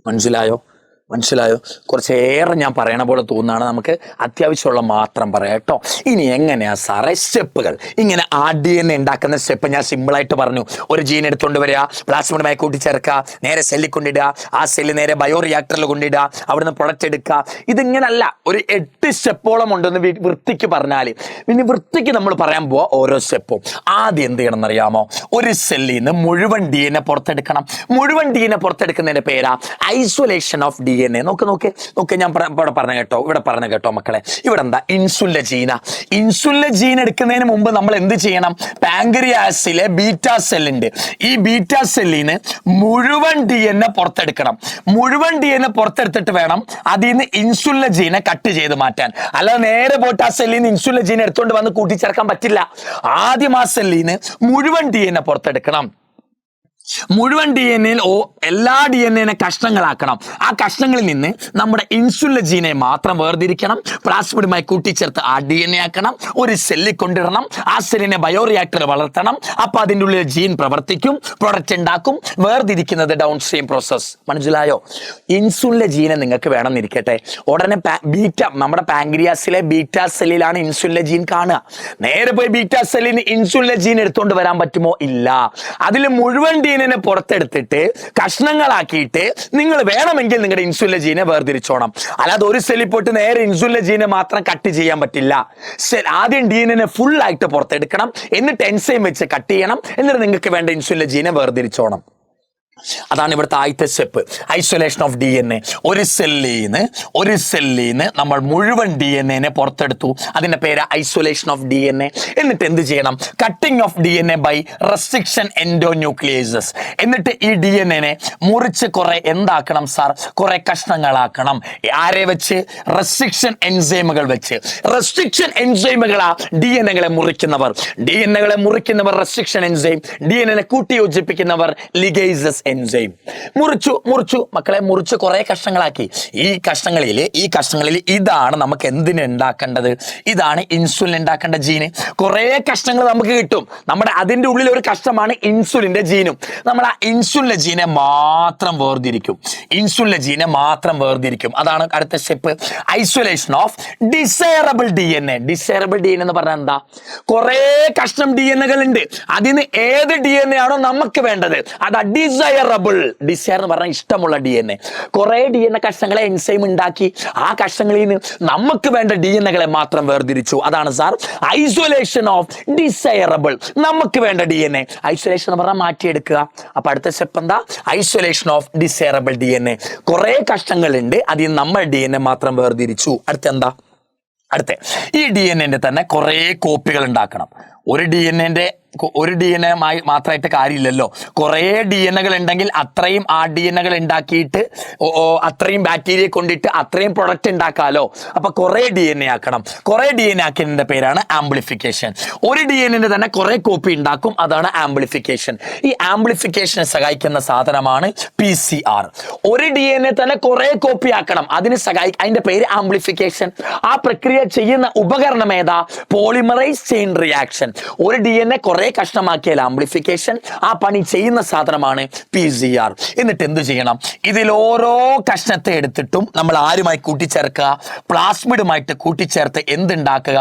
മനസ്സിലായോ? കുറച്ചേറെ ഞാൻ പറയണ പോലെ തോന്നുന്നതാണ്. നമുക്ക് അത്യാവശ്യമുള്ള മാത്രം പറയാം കേട്ടോ. ഇനി എങ്ങനെയാ സാറേ സ്റ്റെപ്പുകൾ? ഇങ്ങനെ RDNA ഉണ്ടാക്കുന്ന സ്റ്റെപ്പ് ഞാൻ സിമ്പിളായിട്ട് പറഞ്ഞു. ഒരു ജീൻ എടുത്തുകൊണ്ട് വരിക, പ്ലാസ്മിഡുമായി കൂട്ടിച്ചേർക്കുക, നേരെ സെല്ലിൽ കൊണ്ടിടുക, ആ സെല്ല് നേരെ ബയോറിയാക്ടറിൽ കൊണ്ടിടുക, അവിടുന്ന് പ്രൊഡക്റ്റ് എടുക്കുക. ഇതിങ്ങനല്ല, ഒരു 8 സ്റ്റെപ്പോളം ഉണ്ടെന്ന് വൃത്തിക്ക് പറഞ്ഞാൽ. ഇനി വൃത്തിക്ക് നമ്മൾ പറയാൻ പോവാ ഓരോ സ്റ്റെപ്പും. ആദ്യം എന്ത് ചെയ്യണം എന്നറിയാമോ? ഒരു സെല്ലിൽ നിന്ന് മുഴുവൻ DNA പുറത്തെടുക്കണം. മുഴുവൻ DNA പുറത്തെടുക്കുന്നതിന്റെ പേരാ ഐസൊലേഷൻ ഓഫ് DNA. നോക്ക് ഞാൻ ഇവിടെ പറഞ്ഞ കേട്ടോ മക്കളെ. ഇവിടെ എന്താ? ഇൻസുലിൻ ജീൻ എടുക്കുന്നതിന് മുമ്പ് നമ്മൾ എന്ത് ചെയ്യണം? പാങ്ക്രിയാസിലെ ബീറ്റാ സെൽ ഉണ്ട്. ഈ ബീറ്റാ സെല്ലിന് മുഴുവൻ DNA പുറത്തെടുക്കണം. മുഴുവൻ DNA പുറത്തെടുത്തിട്ട് വേണം അതിൽ നിന്ന് ഇൻസുലിൻ ജീനെ കട്ട് ചെയ്ത് മാറ്റാൻ. അല്ലാതെ നേരെ പോയിട്ട് ആ സെല്ലിൽ നിന്ന് ഇൻസുലിൻ ജീൻ എടുത്തുകൊണ്ട് വന്ന് കൂട്ടിച്ചേർക്കാൻ പറ്റില്ല. ആദ്യം ആ സെല്ലിന് മുഴുവൻ DNA പുറത്തെടുക്കണം. മുഴുവൻ DNA എല്ലാ DNA കഷ്ണങ്ങളാക്കണം. ആ കഷ്ണങ്ങളിൽ നിന്ന് നമ്മുടെ ഇൻസുലിൻ ജീനെ മാത്രം വേർതിരിക്കണം. പ്ലാസ്മിഡുമായി കൂട്ടിച്ചേർത്ത് RDNA ആക്കണം. ഒരു സെല്ലിൽ കൊണ്ടിടണം. ആ സെല്ലിനെ ബയോറിയാക്ടറിൽ വളർത്തണം. അപ്പൊ അതിൻ്റെ ഉള്ളിൽ ജീൻ പ്രവർത്തിക്കും, പ്രൊഡക്റ്റ് ഉണ്ടാക്കും. വേർതിരിക്കുന്നത് ഡൗൺ സ്ട്രീം പ്രോസസ്. മനസ്സിലായോ? ഇൻസുലിൻ ജീനെ നിങ്ങൾക്ക് വേണമെന്നിരിക്കട്ടെ, ഉടനെ നമ്മുടെ പാങ്ക്രിയാസിലെ ബീറ്റാ സെല്ലിലാണ് ഇൻസുലിൻ ജീൻ കാണുക. നേരെ പോയി ബീറ്റാ സെല്ലിന് ഇൻസുലിൻ ജീൻ എടുത്തുകൊണ്ട് വരാൻ പറ്റുമോ? ഇല്ല. അതിൽ മുഴുവൻ DNA പുറത്തെടുത്തിട്ട് കഷ്ണങ്ങളാക്കിയിട്ട് നിങ്ങൾ വേണമെങ്കിൽ നിങ്ങളുടെ ഇൻസുലിൻ ജീനെ വേർതിരിച്ചോണം. അല്ലാതെ ഒരു സെല്ലിൽ പോയിട്ട് നേരെ ഇൻസുലിൻ ജീനെ മാത്രം കട്ട് ചെയ്യാൻ പറ്റില്ല. ആദ്യം DNA ഫുൾ ആയിട്ട് പുറത്തെടുക്കണം, എന്നിട്ട് എൻസൈം വെച്ച് കട്ട് ചെയ്യണം, എന്നിട്ട് നിങ്ങൾക്ക് വേണ്ട ഇൻസുലിൻ ജീനെ വേർതിരിച്ചോണം. അതാണ് ഇവിടുത്തെ ആദ്യത്തെ സ്റ്റെപ്പ്, ഐസൊലേഷൻ ഓഫ് DNA. ഒരു സെല്ലിന്ന് നമ്മൾ മുഴുവൻ DNA പുറത്തെടുത്തു, അതിന്റെ പേര് ഐസൊലേഷൻ ഓഫ് DNA. എന്നിട്ട് എന്ത് ചെയ്യണം? Cutting of DNA by restriction endonucleases. എന്നിട്ട് ഈ DNA മുറിച്ച് കുറെ എന്താക്കണം സാർ? കുറെ കഷ്ണങ്ങളാക്കണം. ആരെ വെച്ച്? റെസ്ട്രിക്ഷൻ എൻസൈമുകൾ വെച്ച്. റെസ്ട്രിക്ഷൻ എൻസൈമുകളാ DNA മുറിക്കുന്നവർ റെസ്ട്രിക്ഷൻ എൻസൈം, DNA കൂട്ടി യോജിപ്പിക്കുന്നവർ ലിഗേസസ് എൻസൈം. മുറിച്ചു മക്കളെ, മുറിച്ച് കുറെ കഷ്ണങ്ങളാക്കി. ഈ കഷ്ണങ്ങളിൽ ഇതാണ് നമുക്ക് എന്തിന് ഉണ്ടാക്കേണ്ടത്? ഇതാണ് ഇൻസുലിൻ ഉണ്ടാക്കേണ്ട ജീന്. കുറെ കഷ്ണങ്ങൾ നമുക്ക് കിട്ടും. അതിന്റെ ഉള്ളിൽ ഒരു കഷ്ണമാണ് ഇൻസുലിന്റെ ജീനും. നമ്മൾ ആ ഇൻസുലിന്റെ ജീനെ മാത്രം വേർതിരിക്കും. അതാണ് അടുത്ത step, isolation of desirable DNA. Desirable DNA എന്ന് പറഞ്ഞാൽ എന്താ? കുറെ കഷ്ണം DNA ഉണ്ട്, അതിന് ഏത് DNA ആണോ നമുക്ക് വേണ്ടത് അതാ ഡിസൈറബിൾ. ഡിസൈർ എന്ന് പറഞ്ഞാൽ ഇഷ്ടമുള്ള DNA. കുറെ DNA കഷ്ണങ്ങളെ എൻസൈം ഉണ്ടാക്കി, ആ കഷ്ണങ്ങളിൽ നിന്ന് നമുക്ക് വേണ്ട DNA മാത്രം വേർതിരിച്ചു. അതാണ് സാർ ഐസൊലേഷൻ ഓഫ് ഡിസൈറബിൾ. നമുക്ക് വേണ്ട DNA. ഐസൊലേഷൻ എന്ന് പറഞ്ഞാൽ മാറ്റിയെടുക്കുക. അപ്പൊ അടുത്ത സ്റ്റെപ്പ് എന്താ? Isolation of desirable DNA. കുറെ കഷ്ണങ്ങളുണ്ട്, അതിൽ നമ്മൾ DNA മാത്രം വേർതിരിച്ചു. അടുത്ത ഈ DNA തന്നെ കുറെ കോപ്പികൾ ഉണ്ടാക്കണം. ഒരു DNA മാത്രമായിട്ട് കാര്യമില്ലല്ലോ. കുറേ DNA ഉണ്ടെങ്കിൽ അത്രയും ആ DNA ഉണ്ടാക്കിയിട്ട് അത്രയും ബാക്ടീരിയ കൊണ്ടിട്ട് അത്രയും പ്രൊഡക്റ്റ് ഉണ്ടാക്കാമല്ലോ. അപ്പൊ കുറേ DNA ആക്കണം. കുറേ DNA ആക്കിയതിന്റെ പേരാണ് ആംപ്ലിഫിക്കേഷൻ. ഒരു DNA തന്നെ കുറെ കോപ്പി ഉണ്ടാക്കും, അതാണ് ആംപ്ലിഫിക്കേഷൻ. ഈ ആംപ്ലിഫിക്കേഷനെ സഹായിക്കുന്ന സാധനമാണ് PCR. ഒരു DNA തന്നെ കുറെ കോപ്പി ആക്കണം, അതിന്റെ പേര് ആംപ്ലിഫിക്കേഷൻ. ആ പ്രക്രിയ ചെയ്യുന്ന ഉപകരണം ഏതാ? Polymerase chain reaction. ഒരു DNA കുറെ കഷ്ണമാക്കിയാൽ ആംപ്ലിഫിക്കേഷൻ, ആ പണി ചെയ്യുന്ന സാധനമാണ് PCR. എന്നിട്ട് എന്ത് ചെയ്യണം? ഇതിൽ ഓരോ കഷ്ണത്തെ എടുത്തിട്ടും നമ്മൾ ആരുമായി കൂട്ടിച്ചേർക്കുക? പ്ലാസ്മിഡുമായിട്ട് കൂട്ടിച്ചേർത്ത് എന്തുണ്ടാക്കുക?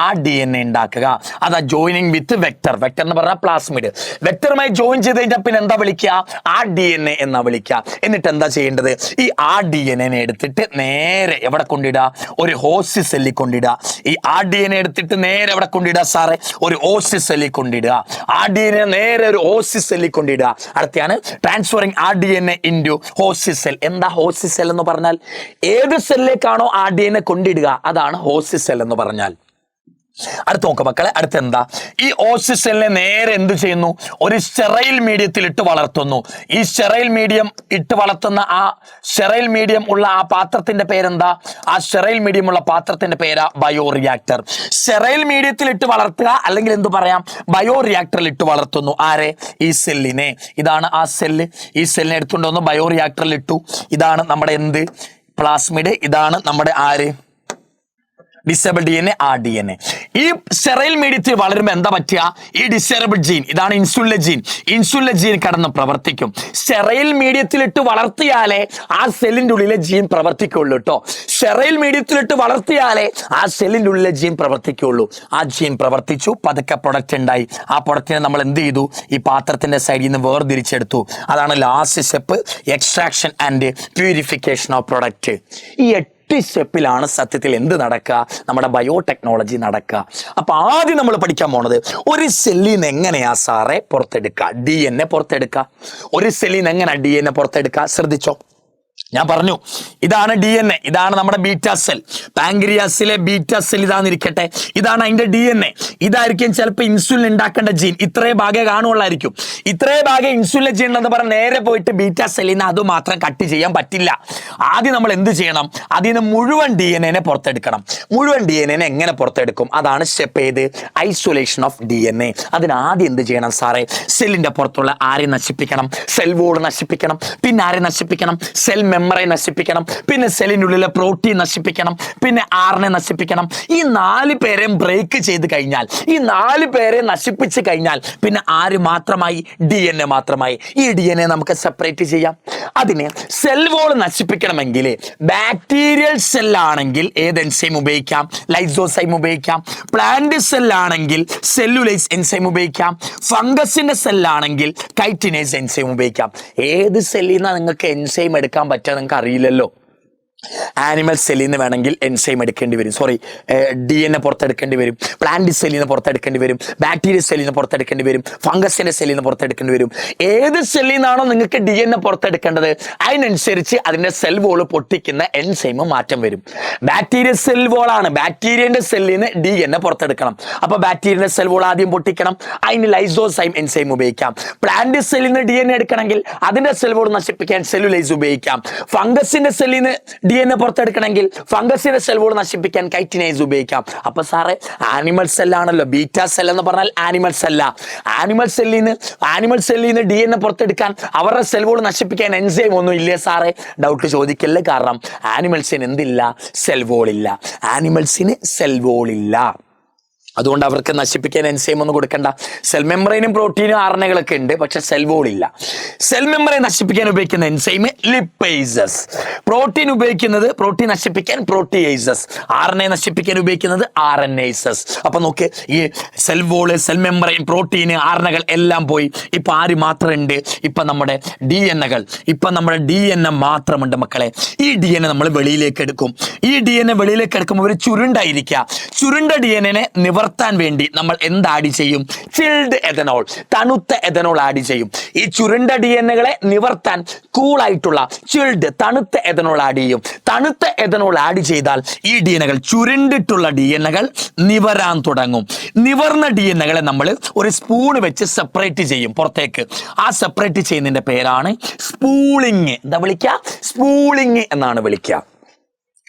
ആ DNA ഉണ്ടാക്കുക. അതാ ജോയിനിങ് വിത്ത് വെക്ടർ. വെക്ടർ എന്ന് പറഞ്ഞാൽ പ്ലാസ്മിഡ്. വെക്ടറുമായി ജോയിൻ ചെയ്ത് കഴിഞ്ഞാൽ പിന്നെ എന്താ വിളിക്കുക? ആ DNA എന്നാ വിളിക്കുക. എന്നിട്ട് എന്താ ചെയ്യേണ്ടത്? ഈ ആ DNA എടുത്തിട്ട് നേരെ എവിടെ കൊണ്ടിടുക? ഒരു ഹോസ്റ്റ് സെല്ലിൽ കൊണ്ടിടുക. ഈ ആ DNA എടുത്തിട്ട് നേരെ എവിടെ കൊണ്ടിടുക സാറേ? ഒരു ഓസ്റ്റ് സെല്ലിൽ കൊണ്ടിടുക. ആ DNA നേരെ ഒരു ഹോസ്റ്റ് സെല്ലിൽ കൊണ്ടിടുക. അടുത്താണ് ട്രാൻസ്ഫറിങ് ആ DNA ഇൻറ്റു ഹോസ്റ്റ് സെൽ. എന്താ ഹോസ്റ്റ് സെൽ എന്ന് പറഞ്ഞാൽ? ഏത് സെല്ലിലേക്കാണോ ആ DNA കൊണ്ടിടുക അതാണ് ഹോസ്റ്റ് സെൽ എന്ന് പറഞ്ഞാൽ. അടുത്ത് നോക്ക് മക്കളെ, അടുത്തെന്താ? ഈ ഓസിസെല്ലിനെ നേരെ എന്ത് ചെയ്യുന്നു? ഒരു സ്റ്റെറൈൽ മീഡിയത്തിൽ ഇട്ട് വളർത്തുന്നു. ഈ സ്റ്റെറൈൽ മീഡിയം ഇട്ട് വളർത്തുന്ന ആ സ്റ്റെറൈൽ മീഡിയം ഉള്ള ആ പാത്രത്തിന്റെ പേരെന്താ? ആ സ്റ്റെറൈൽ മീഡിയം ഉള്ള പാത്രത്തിന്റെ പേരാ ബയോറിയാക്ടർ. സ്റ്റെറൈൽ മീഡിയത്തിൽ ഇട്ട് വളർത്തുക, അല്ലെങ്കിൽ എന്ത് പറയാം? ബയോറിയാക്ടറിൽ ഇട്ട് വളർത്തുന്നു. ആരെ? ഈ സെല്ലിനെ. ഇതാണ് ആ സെല്ല്. ഈ സെല്ലിനെ എടുത്തുകൊണ്ടുവന്ന് ബയോറിയാക്ടറിൽ ഇട്ടു. ഇതാണ് നമ്മുടെ എന്ത്? പ്ലാസ്മിഡ്. ഇതാണ് നമ്മുടെ ആര്? ഡിസേബിൾ DNA, ആ DNA. ഈ സ്റ്റെറൈൽ മീഡിയത്തിൽ വളരുമ്പോൾ എന്താ പറ്റുക? ഈ ഡിസേബിൾ ജീൻ, ഇതാണ് ഇൻസുലിൻ ജീൻ കടന്ന് പ്രവർത്തിക്കും. സ്റ്റെറൈൽ മീഡിയത്തിലിട്ട് വളർത്തിയാലേ ആ സെല്ലിന്റെ ഉള്ളിലെ ജീൻ പ്രവർത്തിക്കുള്ളൂ കേട്ടോ. സ്റ്റെറൈൽ മീഡിയത്തിലിട്ട് വളർത്തിയാലേ ആ സെല്ലിന്റെ ഉള്ളിലെ ജീൻ പ്രവർത്തിക്കുള്ളൂ. ആ ജീൻ പ്രവർത്തിച്ചു, പതുക്കെ പ്രൊഡക്റ്റ് ഉണ്ടായി. ആ പ്രൊഡക്റ്റിനെ നമ്മൾ എന്ത് ചെയ്തു? ഈ പാത്രത്തിന്റെ സൈഡിൽ നിന്ന് വേർതിരിച്ചെടുത്തു. അതാണ് last step, extraction and purification of product. ഈ സ്റ്റെപ്പിലാണ് സത്യത്തിൽ എന്ത് നടക്കുക? നമ്മുടെ ബയോടെക്നോളജി നടക്കുക. അപ്പൊ ആദ്യം നമ്മൾ പഠിക്കാൻ പോണത്, ഒരു സെല്ലിൽ നിന്ന് എങ്ങനെയാ സാറേ പുറത്തെടുക്കുക? DNA പുറത്തെടുക്കുക. ഒരു സെല്ലിൽ നിന്ന് എങ്ങനെയാ DNA പുറത്തെടുക്കുക? ശ്രദ്ധിച്ചോ, ഞാൻ പറഞ്ഞു ഇതാണ് DNA. ഇതാണ് നമ്മുടെ ബീറ്റാ സെൽ. പാങ്ക്രിയാസിലെ ബീറ്റാ സെൽ ഇതാന്നിരിക്കട്ടെ. ഇതാണ് അതിന്റെ DNA. ഇതായിരിക്കും ചിലപ്പോൾ ഇൻസുലിൻ ഉണ്ടാക്കേണ്ട ജീൻ. ഇത്രേ ഭാഗം കാണുള്ളായിരിക്കും. ഇത്രേ ഭാഗം ഇൻസുലിൻ ജീൻ എന്ന് പറഞ്ഞാൽ നേരെ പോയിട്ട് ബീറ്റാ സെല്ലിന് അത് മാത്രം കട്ട് ചെയ്യാൻ പറ്റില്ല. ആദ്യം നമ്മൾ എന്ത് ചെയ്യണം? അതിന് മുഴുവൻ DNA പുറത്തെടുക്കണം. മുഴുവൻ DNA എങ്ങനെ പുറത്തെടുക്കും? അതാണ് സ്റ്റെപ്പ് ഏത്? Isolation of DNA. അതിന് ആദ്യം എന്ത് ചെയ്യണം സാറേ? സെല്ലിന്റെ പുറത്തുള്ള ആരെ നശിപ്പിക്കണം? Cell wall നശിപ്പിക്കണം. പിന്നെ ആരെ നശിപ്പിക്കണം? Cell memory നശിപ്പിക്കണം. പിന്നെ സെല്ലിനുള്ളിലെ പ്രോട്ടീൻ നശിപ്പിക്കണം. പിന്നെ RNA നശിപ്പിക്കണം. ഈ 4 പേരെയും ബ്രേക്ക് ചെയ്ത് കഴിഞ്ഞാൽ, ഈ 4 പേരെ നശിപ്പിച്ച് കഴിഞ്ഞാൽ പിന്നെ ആര് മാത്രമായി? DNA മാത്രമായി. ഈ DNA നമുക്ക് സെപ്പറേറ്റ് ചെയ്യാം. അതിന് സെൽ വോൾ നശിപ്പിക്കണമെങ്കിൽ ബാക്ടീരിയൽ സെല്ലാണെങ്കിൽ ഏത് എൻസൈം ഉപയോഗിക്കാം? ലൈസോസൈം ഉപയോഗിക്കാം. പ്ലാന്റ് സെല്ലാണെങ്കിൽ സെല്ലുലൈസ് എൻസൈം ഉപയോഗിക്കാം. ഫംഗസിന്റെ സെല്ലാണെങ്കിൽ കൈറ്റിനേസ് എൻസൈം ഉപയോഗിക്കാം. ഏത് സെല്ലിൽ നിന്നാണ് നിങ്ങൾക്ക് എൻസൈം എടുക്കാൻ പറ്റുക നിങ്ങൾക്ക് അറിയില്ലല്ലോ. ആനിമൽ സെല്ലിൽ നിന്ന് വേണമെങ്കിൽ എൻസൈം എടുക്കേണ്ടി വരും, DNA പുറത്തെടുക്കേണ്ടി വരും. പ്ലാന്റ് സെല്ലിൽ നിന്ന് പുറത്തെടുക്കേണ്ടി വരും, ബാക്ടീരിയ സെല്ലിൽ നിന്ന് പുറത്തെടുക്കേണ്ടി വരും, ഫംഗസിന്റെ സെല്ലിൽ നിന്ന് പുറത്തെടുക്കേണ്ടി വരും. ഏത് സെല്ലിൽ നിന്നാണോ നിങ്ങൾക്ക് DNA പുറത്തെടുക്കേണ്ടത് അതിനനുസരിച്ച് അതിന്റെ സെൽ വോള് പൊട്ടിക്കുന്ന എൻസൈം മാറ്റം വരും. ബാക്ടീരിയ സെൽ വോളാണ്, ബാക്ടീരിയന്റെ സെല്ലിൽ നിന്ന് DNA പുറത്തെടുക്കണം. അപ്പൊ ബാക്ടീരിയന്റെ സെൽ വോൾ ആദ്യം പൊട്ടിക്കണം, അതിന് ലൈസോസൈം എൻസൈം ഉപയോഗിക്കാം. പ്ലാന്റ് സെല്ലിൽ നിന്ന് DNA എടുക്കണമെങ്കിൽ അതിന്റെ സെൽ വോൾ നശിപ്പിക്കാൻ സെല്ലുലൈസ് ഉപയോഗിക്കാം. ഫംഗസിന്റെ സെല്ലിൽ നിന്ന് DNA പുറത്തെടുക്കണമെങ്കിൽ ഫംഗസിന്റെ സെൽ വോൾ നശിപ്പിക്കാൻ കൈറ്റിനൈസ് ഉപയോഗിക്കാം. അപ്പൊ സാറേ ആനിമൽ സെല്ലാണല്ലോ, ബീറ്റാ സെൽ എന്ന് പറഞ്ഞാൽ ആനിമൽ സെല്ല. ആനിമൽ സെല്ലിൽ നിന്ന് DNA പുറത്തെടുക്കാൻ അവരുടെ സെൽ വോൾ നശിപ്പിക്കാൻ എൻസൈം ഒന്നും ഇല്ലേ സാറേ? ഡൗട്ട് ചോദിക്കല്ലേ, കാരണം ആനിമൽസിന് എന്തില്ല? സെൽ വോൾ ഇല്ല. ആനിമൽസിന് സെൽ വോൾ ഇല്ല, അതുകൊണ്ട് അവർക്ക് നശിപ്പിക്കാൻ എൻസൈം ഒന്നും കൊടുക്കണ്ട. സെൽ മെമ്പറൈനും പ്രോട്ടീനും RNAകളൊക്കെ ഉണ്ട്, പക്ഷെ സെൽ വോൾ ഇല്ല. സെൽ മെമ്പറൈൻ നശിപ്പിക്കാൻ ഉപയോഗിക്കുന്ന എൻസൈം ലിപ്പേസസ്, പ്രോട്ടീൻ നശിപ്പിക്കാൻ പ്രോട്ടിയേസസ്, RNA നശിപ്പിക്കാൻ ഉപയോഗിക്കുന്നത് RNases. അപ്പൊ നോക്ക്, ഈ cell wall, cell membrane, protein, RNAകൾ എല്ലാം പോയി. ഇപ്പൊ ആര് മാത്രമുണ്ട്? ഇപ്പൊ നമ്മുടെ DNA മാത്രമുണ്ട് മക്കളെ. ഈ DNA നമ്മൾ വെളിയിലേക്ക് എടുക്കും. ഈ DNA വെളിയിലേക്ക് എടുക്കുമ്പോൾ ഒരു ചുരുണ്ടായിരിക്കുക. ചുരുണ്ട DNA നിവർത്താൻ വേണ്ടി നമ്മൾ എന്ത് ആഡ് ചെയ്യും? ചിൽഡ് എഥനോൾ, തണുത്ത എഥനോൾ ആഡ് ചെയ്യും. ഈ ചുരുണ്ട DNA നിവർത്താൻ കൂളായിട്ടുള്ള തണുത്ത എഥനോൾ ആഡ് ചെയ്യും. തണുത്ത എഥനോൾ ആഡ് ചെയ്താൽ ഈ DNA ചുരുണ്ടിട്ടുള്ള DNA നിവരാൻ തുടങ്ങും. നിവർന്ന DNA നമ്മൾ ഒരു സ്പൂൺ വെച്ച് സെപ്പറേറ്റ് ചെയ്യും പുറത്തേക്ക്. ആ സെപ്പറേറ്റ് ചെയ്യുന്നതിന്റെ പേരാണ് സ്പൂളിങ്. എന്താ വിളിക്കുക? സ്പൂളിങ് എന്നാണ് വിളിക്കുക.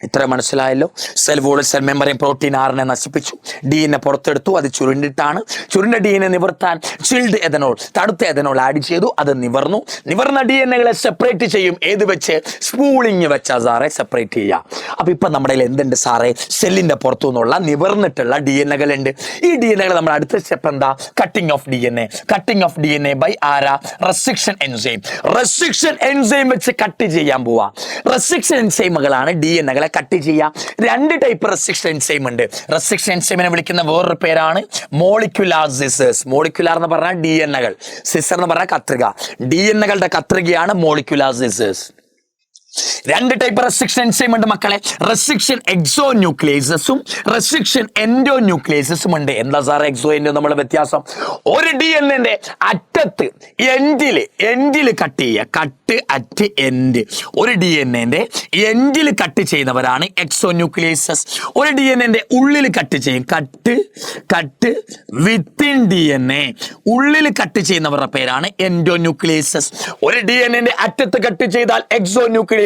ഇത്ര മനസ്സിലായല്ലോ. Cell wall, cell membrane, protein, RNA നശിപ്പിച്ചു, DNA പുറത്തെടുത്തു, അത് ചുരുണ്ടിട്ടാണ്. ചുരുണ്ട DNA നിവർത്താൻ ചിൽഡ് എഥനോൾ, തണുത്ത എഥനോൾ ആഡ് ചെയ്തു, അത് നിവർന്നു. നിവർന്ന DNA സെപ്പറേറ്റ് ചെയ്യും. ഏത് വെച്ച്? സ്പൂളിങ് വെച്ചാ സാറേ സെപ്പറേറ്റ് ചെയ്യുക. അപ്പൊ ഇപ്പൊ നമ്മുടെ എന്തുണ്ട് സാറേ? സെല്ലിന്റെ പുറത്തു നിന്നുള്ള നിവർന്നിട്ടുള്ള DNA ഉണ്ട്. ഈ DNA നമ്മൾ അടുത്ത സ്റ്റെപ്പ് എന്താ? കട്ടിംഗ് ഓഫ് DNA ബൈ ആരാ? റെസ്ട്രിക്ഷൻ എൻസൈം വെച്ച് കട്ട് ചെയ്യാൻ പോവാ. റെസ്ട്രിക്ഷൻ എൻസൈമുകളാണ് DNA കട്ട് ചെയ്യാം. 2 ടൈപ്പ് റെസ്ട്രിക്ഷൻ എൻസൈം ഉണ്ട്. റെസ്ട്രിക്ഷൻ എൻസൈമിനെ വിളിക്കുന്ന വേറൊരു പേരാണ് മോളിക്യുലാർ സിസേഴ്സ്. മോളിക്യുലാർ എന്ന് പറഞ്ഞാൽ DNA, സിസർ എന്ന് പറഞ്ഞാൽ കത്രിക. DNA കത്രികയാണ് molecular scissors. 2 type restriction enzyme ഉണ്ട് മക്കളെ. റെസ്ട്രിക്ഷൻ എക്സോന്യൂക്ലിയേസസും റെസ്ട്രിക്ഷൻ എൻഡോന്യൂക്ലിയേസസും ഉണ്ട്. എന്താ സാറേ എക്സോ എൻഡോ നമ്മുടെ വ്യത്യാസം? ഒരു DNA അറ്റത്ത് എൻഡില് കട്ട് ചെയ്യുക, കട്ട് അറ്റ് എൻഡ്. ഒരു DNA എൻഡിൽ കട്ട് ചെയ്യുന്നവരാണ് എക്സോന്യൂക്ലിയേസസ്. ഒരു DNA ഉള്ളിൽ കട്ട് ചെയ്യും, കട്ട് വിത്തിൻ DNA. ഉള്ളിൽ കട്ട് ചെയ്യുന്നവരുടെ പേരാണ് എൻഡോന്യൂക്ലിയേസസ്. ഒരു DNA അറ്റത്ത് കട്ട് ചെയ്താൽ എക്സോന്യൂക്ലിയേസസ്,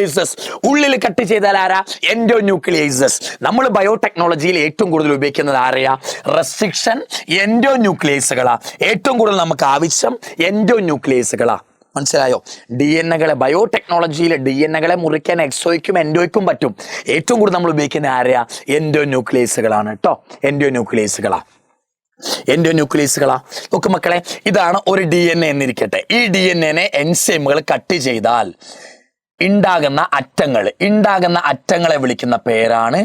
ഉള്ളിൽ കട്ട് ചെയ്താൽ ആരാ? എൻഡോന്യൂക്ലിയേസസ്. നമ്മൾ ബയോടെക്നോളജിയിൽ ഏറ്റവും കൂടുതൽ ഉപയോഗിക്കുന്നത് ആരെയാ? റെസ്ട്രിക്ഷൻ എൻഡോന്യൂക്ലിയേസുകളാ. ഏറ്റവും കൂടുതൽ നമുക്ക് ആവശ്യം എൻഡോന്യൂക്ലിയേസുകളാ. മനസ്സിലായോ? DNA ബയോടെക്നോളജിയിൽ DNA മുറിക്കാൻ എക്സോയ്ക്കും എൻഡോയ്ക്കും പറ്റും. ഏറ്റവും കൂടുതൽ നമ്മൾ ഉപയോഗിക്കുന്ന ആരെയാ? എൻഡോന്യൂക്ലിയേസുകളാണ് കേട്ടോ. എൻഡോന്യൂക്ലിയേസുകളാ. നോക്ക് മക്കളെ, ഇതാണ് ഒരു DNA എന്നിരിക്കട്ടെ. ഈ DNA എൻസൈമുകൾ കട്ട് ചെയ്താൽ ഉണ്ടാകുന്ന അറ്റങ്ങളെ വിളിക്കുന്ന പേരാണ്,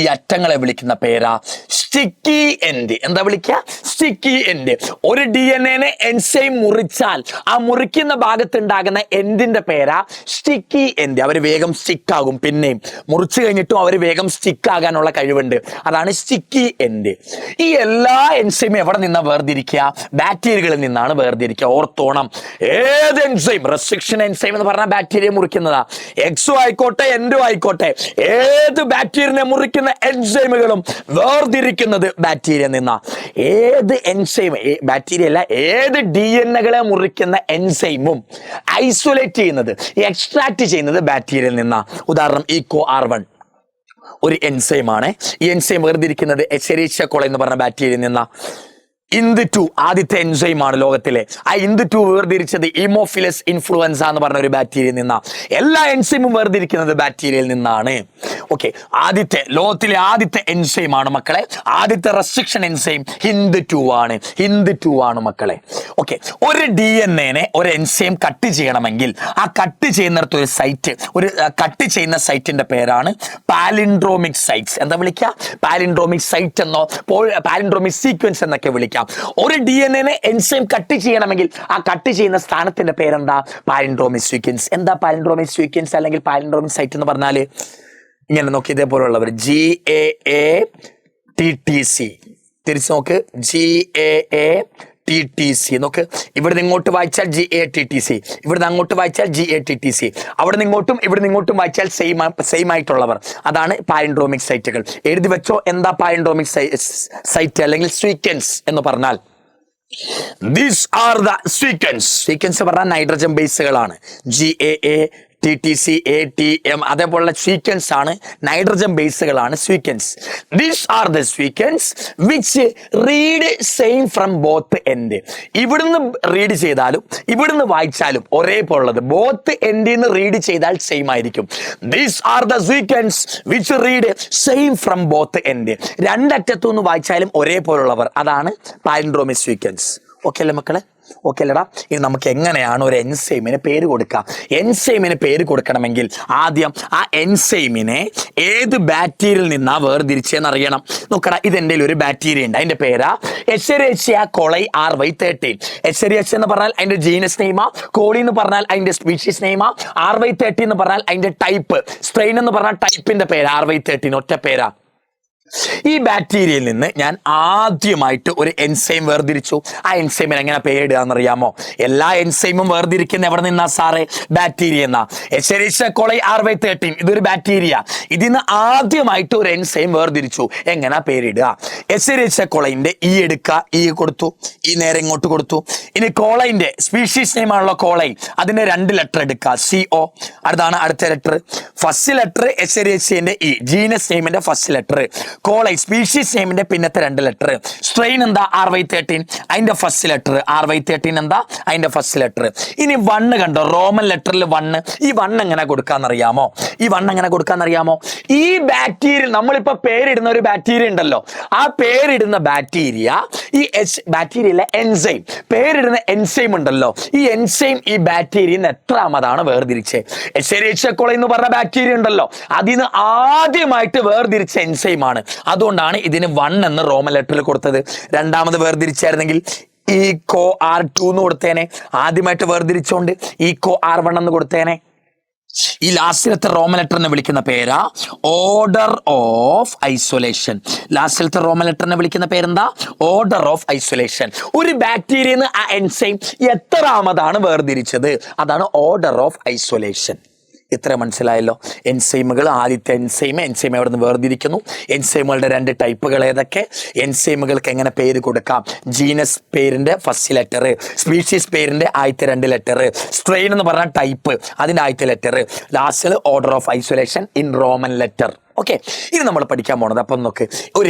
ഈ അറ്റങ്ങളെ വിളിക്കുന്ന പേരാ സ്റ്റിക്കി എൻഡ്. എന്താ വിളിക്കുക? Sticky end. ഒരു DNA എൻസൈം മുറിച്ചാൽ ആ മുറിക്കുന്ന ഭാഗത്ത് ഉണ്ടാകുന്ന എൻഡിന്റെ പേരാ സ്റ്റിക്കി എൻഡ്. അവർ വേഗം സ്റ്റിക്ക് ആകും. പിന്നെയും മുറിച്ചു കഴിഞ്ഞിട്ടും അവർ വേഗം സ്റ്റിക്ക് ആകാനുള്ള കഴിവുണ്ട്. അതാണ് സ്റ്റിക്കി എൻഡ്. ഈ എല്ലാ എൻസൈമും എവിടെ നിന്നാ വേർതിരിക്കുക? ബാക്ടീരിയകളിൽ നിന്നാണ് വേർതിരിക്കുക. ഓർത്തോണം, ഏത് എൻസൈം, റെസ്ട്രിക്ഷൻ എൻസൈം എന്ന് പറഞ്ഞാൽ ബാക്ടീരിയ മുറിക്കുന്നതാ. എക്സോ ആയിക്കോട്ടെ എൻഡോ ആയിക്കോട്ടെ, ഏത് ബാക്ടീരിയനെ മുറിക്കുന്ന എൻസൈമുകളും വേർതിരിക്കുന്നത് ബാക്ടീരിയ നിന്നാ. ഏത് എൻസൈം, ബാക്ടീരിയ അല്ല, ഏത് DNA മുറിക്കുന്ന എൻസൈമും ഐസൊലേറ്റ് ചെയ്യുന്നത്, എക്സ്ട്രാക്ട് ചെയ്യുന്നത് ബാക്ടീരിയയിൽ നിന്നാ. ഉദാഹരണം EcoR1 ഒരു എൻസൈമാണ്. ഈ എൻസൈം വേർതിരിക്കുന്നത് എച്ചെരീച്ചിയ കോളി എന്ന് പറഞ്ഞ ബാക്ടീരിയയിൽ നിന്നാ. IND2 ആദ്യത്തെ എൻസൈമാണ് ലോകത്തിലെ. ആ IND2 വേർതിരിച്ചത് ഹീമോഫിലസ് ഇൻഫ്ലുവൻസ എന്ന് പറഞ്ഞ ഒരു ബാക്ടീരിയയിൽ നിന്നാണ്. എല്ലാ എൻസൈമും വേർതിരിക്കുന്നത് ബാക്ടീരിയയിൽ നിന്നാണ്. ഓക്കെ, ലോകത്തിലെ ആദ്യത്തെ എൻസൈമാണ് മക്കളെ. ആദ്യത്തെ റെസ്ട്രിക്ഷൻ എൻസൈം HIND2 ആണ് മക്കളെ. ഓക്കെ, ഒരു DNA ഒരു എൻസൈം കട്ട് ചെയ്യണമെങ്കിൽ ആ കട്ട് ചെയ്യുന്നിടത്ത് ഒരു കട്ട് ചെയ്യുന്ന സൈറ്റിന്റെ പേരാണ് പാലിൻഡ്രോമിക് സൈറ്റ്സ്. എന്താ വിളിക്കുക? പാലിൻഡ്രോമിക് സൈറ്റ് എന്നോ പാലിൻഡ്രോമിക് സീക്വൻസ് എന്നൊക്കെ വിളിക്കാം. അറിയാം. ഒരു DNA എൻസൈം കട്ട് ചെയ്യണമെങ്കിൽ ആ കട്ട് ചെയ്യുന്ന സ്ഥാനത്തിന്റെ പേരെന്താ? Palindromic sequence. എന്താ പാലിൻഡ്രോമിക് സീക്വൻസ് അല്ലെങ്കിൽ പാലിൻഡ്രോമിക് സൈറ്റ് എന്ന് പറഞ്ഞാല്? ഇങ്ങനെ നോക്കി, ഇതേപോലുള്ളവർ GAATTC. തിരിച്ചു നോക്ക്, GAATTC നോക്ക്. ഇവിടുന്ന് ഇങ്ങോട്ട് വായിച്ചാൽ GATTC, ഇവിടുന്ന് അങ്ങോട്ട് വായിച്ചാൽ GATTC, അവിടെ നിന്ന് ഇങ്ങോട്ടും ഇവിടുന്ന് ഇങ്ങോട്ടും വായിച്ചാൽ സെയിം ആയിട്ടുള്ളവർ. അതാണ് പാലിൻഡ്രോമിക് സൈറ്റുകൾ. എഴുതി വെച്ചോ, എന്താ പാലിൻഡ്രോമിക് സൈറ്റ് അല്ലെങ്കിൽ സീക്വൻസ് എന്ന് പറഞ്ഞാൽ? These are the sequence. Sequence പറഞ്ഞാൽ നൈട്രജൻ ബേസുകളാണ്. GAATTC, ATM അതേപോലുള്ള സീക്വൻസ് ആണ്, നൈട്രജൻ ബേസുകളാണ് sequence. These are the sequence which read same from both end. ഇവിടുന്ന് റീഡ് ചെയ്താലും ഇവിടുന്ന് വായിച്ചാലും ഒരേപോലുള്ളത്. ബോത്ത് എൻഡിൽ നിന്ന് റീഡ് ചെയ്താൽ സെയിം ആയിരിക്കും. These are the sequence which read same from both end. രണ്ടറ്റത്തു നിന്ന് വായിച്ചാലും ഒരേപോലുള്ളവർ. അതാണ് പാലിൻഡ്രോമിക് സീക്വൻസ്. ഓക്കെ അല്ലേ മക്കളെ? ഓക്കെ അല്ലടാ? ഇനി നമുക്ക് എങ്ങനെയാണ് ഒരു എൻസൈമിന് പേര് കൊടുക്കുക? എൻസൈമിന് പേര് കൊടുക്കണമെങ്കിൽ ആദ്യം ആ എൻസൈമിനെ ഏത് ബാക്ടീരിയയിൽ നിന്നാ വേർതിരിച്ചെന്ന് അറിയണം. നോക്കടാ, ഇതെന്റെ ഒരു ബാക്ടീരിയ ഉണ്ട്, അതിന്റെ പേരാ എച്ചെറിച്ചിയ കോളൈ RY13. എച്ചെറിച്ചിയ എന്ന് പറഞ്ഞാൽ അതിന്റെ ജീനസ് നെയിമാ, കോളി എന്ന് പറഞ്ഞാൽ അതിന്റെ സ്പീഷീസ് നെയിമാ, RY13 എന്ന് പറഞ്ഞാൽ അതിന്റെ ടൈപ്പ്, സ്ട്രെയിൻ എന്ന് പറഞ്ഞാൽ ടൈപ്പിന്റെ പേര്, RY13 ഒറ്റ പേരാ. ഈ ബാക്ടീരിയയിൽ നിന്ന് ഞാൻ ആദ്യമായിട്ട് ഒരു എൻസൈം വേർതിരിച്ചു. ആ എൻസൈമിന് എങ്ങനെ പേരിടുക എന്നറിയാമോ? എല്ലാ എൻസൈമും വേർതിരിക്കുന്ന എവിടെ നിന്നാ സാറേ? ബാക്ടീരിയ എന്നാ. എച്ചെറിച്ചിയ കോളൈ RY13 ഇതൊരു ബാക്ടീരിയ. ഇതിന്ന് ആദ്യമായിട്ട് ഒരു എൻസൈം വേർതിരിച്ചു. എങ്ങനെ പേരിടുക? എച്ചെറിച്ചിയ കോളൈന്റെ എടുക്കുക, കൊടുത്തു, നേരെ ഇങ്ങോട്ട് കൊടുത്തു. ഇനി കോളൈന്റെ സ്പീഷീസ് നെയിം ആണല്ലോ കോളൈ, അതിന്റെ 2 ലെറ്റർ എടുക്കുക, CO. അടുത്താണ് അടുത്ത ലെറ്റർ. ഫസ്റ്റ് ലെറ്റർ എച്ചെറിച്ചിയന്റെ ജീനസ് നെയിമിന്റെ ഫസ്റ്റ് ലെറ്റർ, കോളൈ സ്പീഷീസ് നെയിമിന്റെ പിന്നത്തെ 2 ലെറ്റർ, സ്ട്രെയിൻ എന്താ? RY13 അതിന്റെ ഫസ്റ്റ് ലെറ്റർ, RY13 എന്താ? അതിന്റെ ഫസ്റ്റ് ലെറ്റർ. ഇനി 1 കണ്ടോ, റോമൻ ലെറ്ററിൽ 1. ഈ 1 എങ്ങനെ കൊടുക്കാന്നറിയാമോ? ഈ 1 എങ്ങനെ കൊടുക്കാന്നറിയാമോ? ഈ ബാക്ടീരിയ നമ്മളിപ്പോ പേരിടുന്ന ഒരു ബാക്ടീരിയ ഉണ്ടല്ലോ, ആ പേരിടുന്ന ബാക്ടീരിയ ഈ ബാക്ടീരിയയിലെ എൻസൈം, പേരിടുന്ന എൻസൈം ഉണ്ടല്ലോ, ഈ എൻസൈം ഈ ബാക്ടീരിയന്ന് എത്രാമതാണ് വേർതിരിച്ചേ? എച്ചെറിച്ചിയ കോളൈ എന്ന് പറഞ്ഞ ബാക്ടീരിയ ഉണ്ടല്ലോ, അതിന് ആദ്യമായിട്ട് വേർതിരിച്ച എൻസൈമാണ്. അതുകൊണ്ടാണ് ഇതിന് 1 എന്ന് റോമൻ ലെറ്ററിൽ കൊടുത്തത്. രണ്ടാമത് വേർതിരിച്ചായിരുന്നെങ്കിൽ ECO-R2 എന്ന് കൊടുത്തേനെ. ആദ്യമായിട്ട് വേർതിരിച്ചോണ്ട് ECO-R1 എന്ന് കൊടുത്തേനെ. ഈ ലാസ്റ്റിലത്തെ റോമൻ ലെറ്ററിനെ വിളിക്കുന്ന പേരാ ഓർഡർ ഓഫ് ഐസൊലേഷൻ. ലാസ്റ്റിലത്തെ റോമൻ ലെറ്ററിനെ വിളിക്കുന്ന പേരെന്താ? Order of isolation. ഒരു ബാക്ടീരിയന്ന് ആ എൻസൈം എത്രാമതാണ് വേർതിരിച്ചത്? അതാണ് ഓർഡർ ഓഫ് ഐസൊലേഷൻ. ഇത്ര മനസ്സിലായല്ലോ? എൻസൈമുകൾ, ആദ്യത്തെ എൻസൈം എവിടെ നിന്ന് വേർതിരിക്കുന്നു, എൻസൈമുകളുടെ 2 ടൈപ്പുകൾ ഏതൊക്കെ, എൻസൈമുകൾക്ക് എങ്ങനെ പേര് കൊടുക്കാം, ജീനസ് പേരിന്റെ ഫസ്റ്റ് ലെറ്റർ, സ്പീഷീസ് പേരിന്റെ ആദ്യത്തെ 2 ലെറ്റർ, സ്ട്രെയിൻ എന്ന് പറഞ്ഞ ടൈപ്പ് അതിന്റെ ആദ്യത്തെ ലെറ്റർ, ലാസ്റ്റിൽ order of isolation in Roman letter. Okay, ഇനി നമ്മൾ പഠിക്കാൻ പോണത്, അപ്പം നോക്ക്,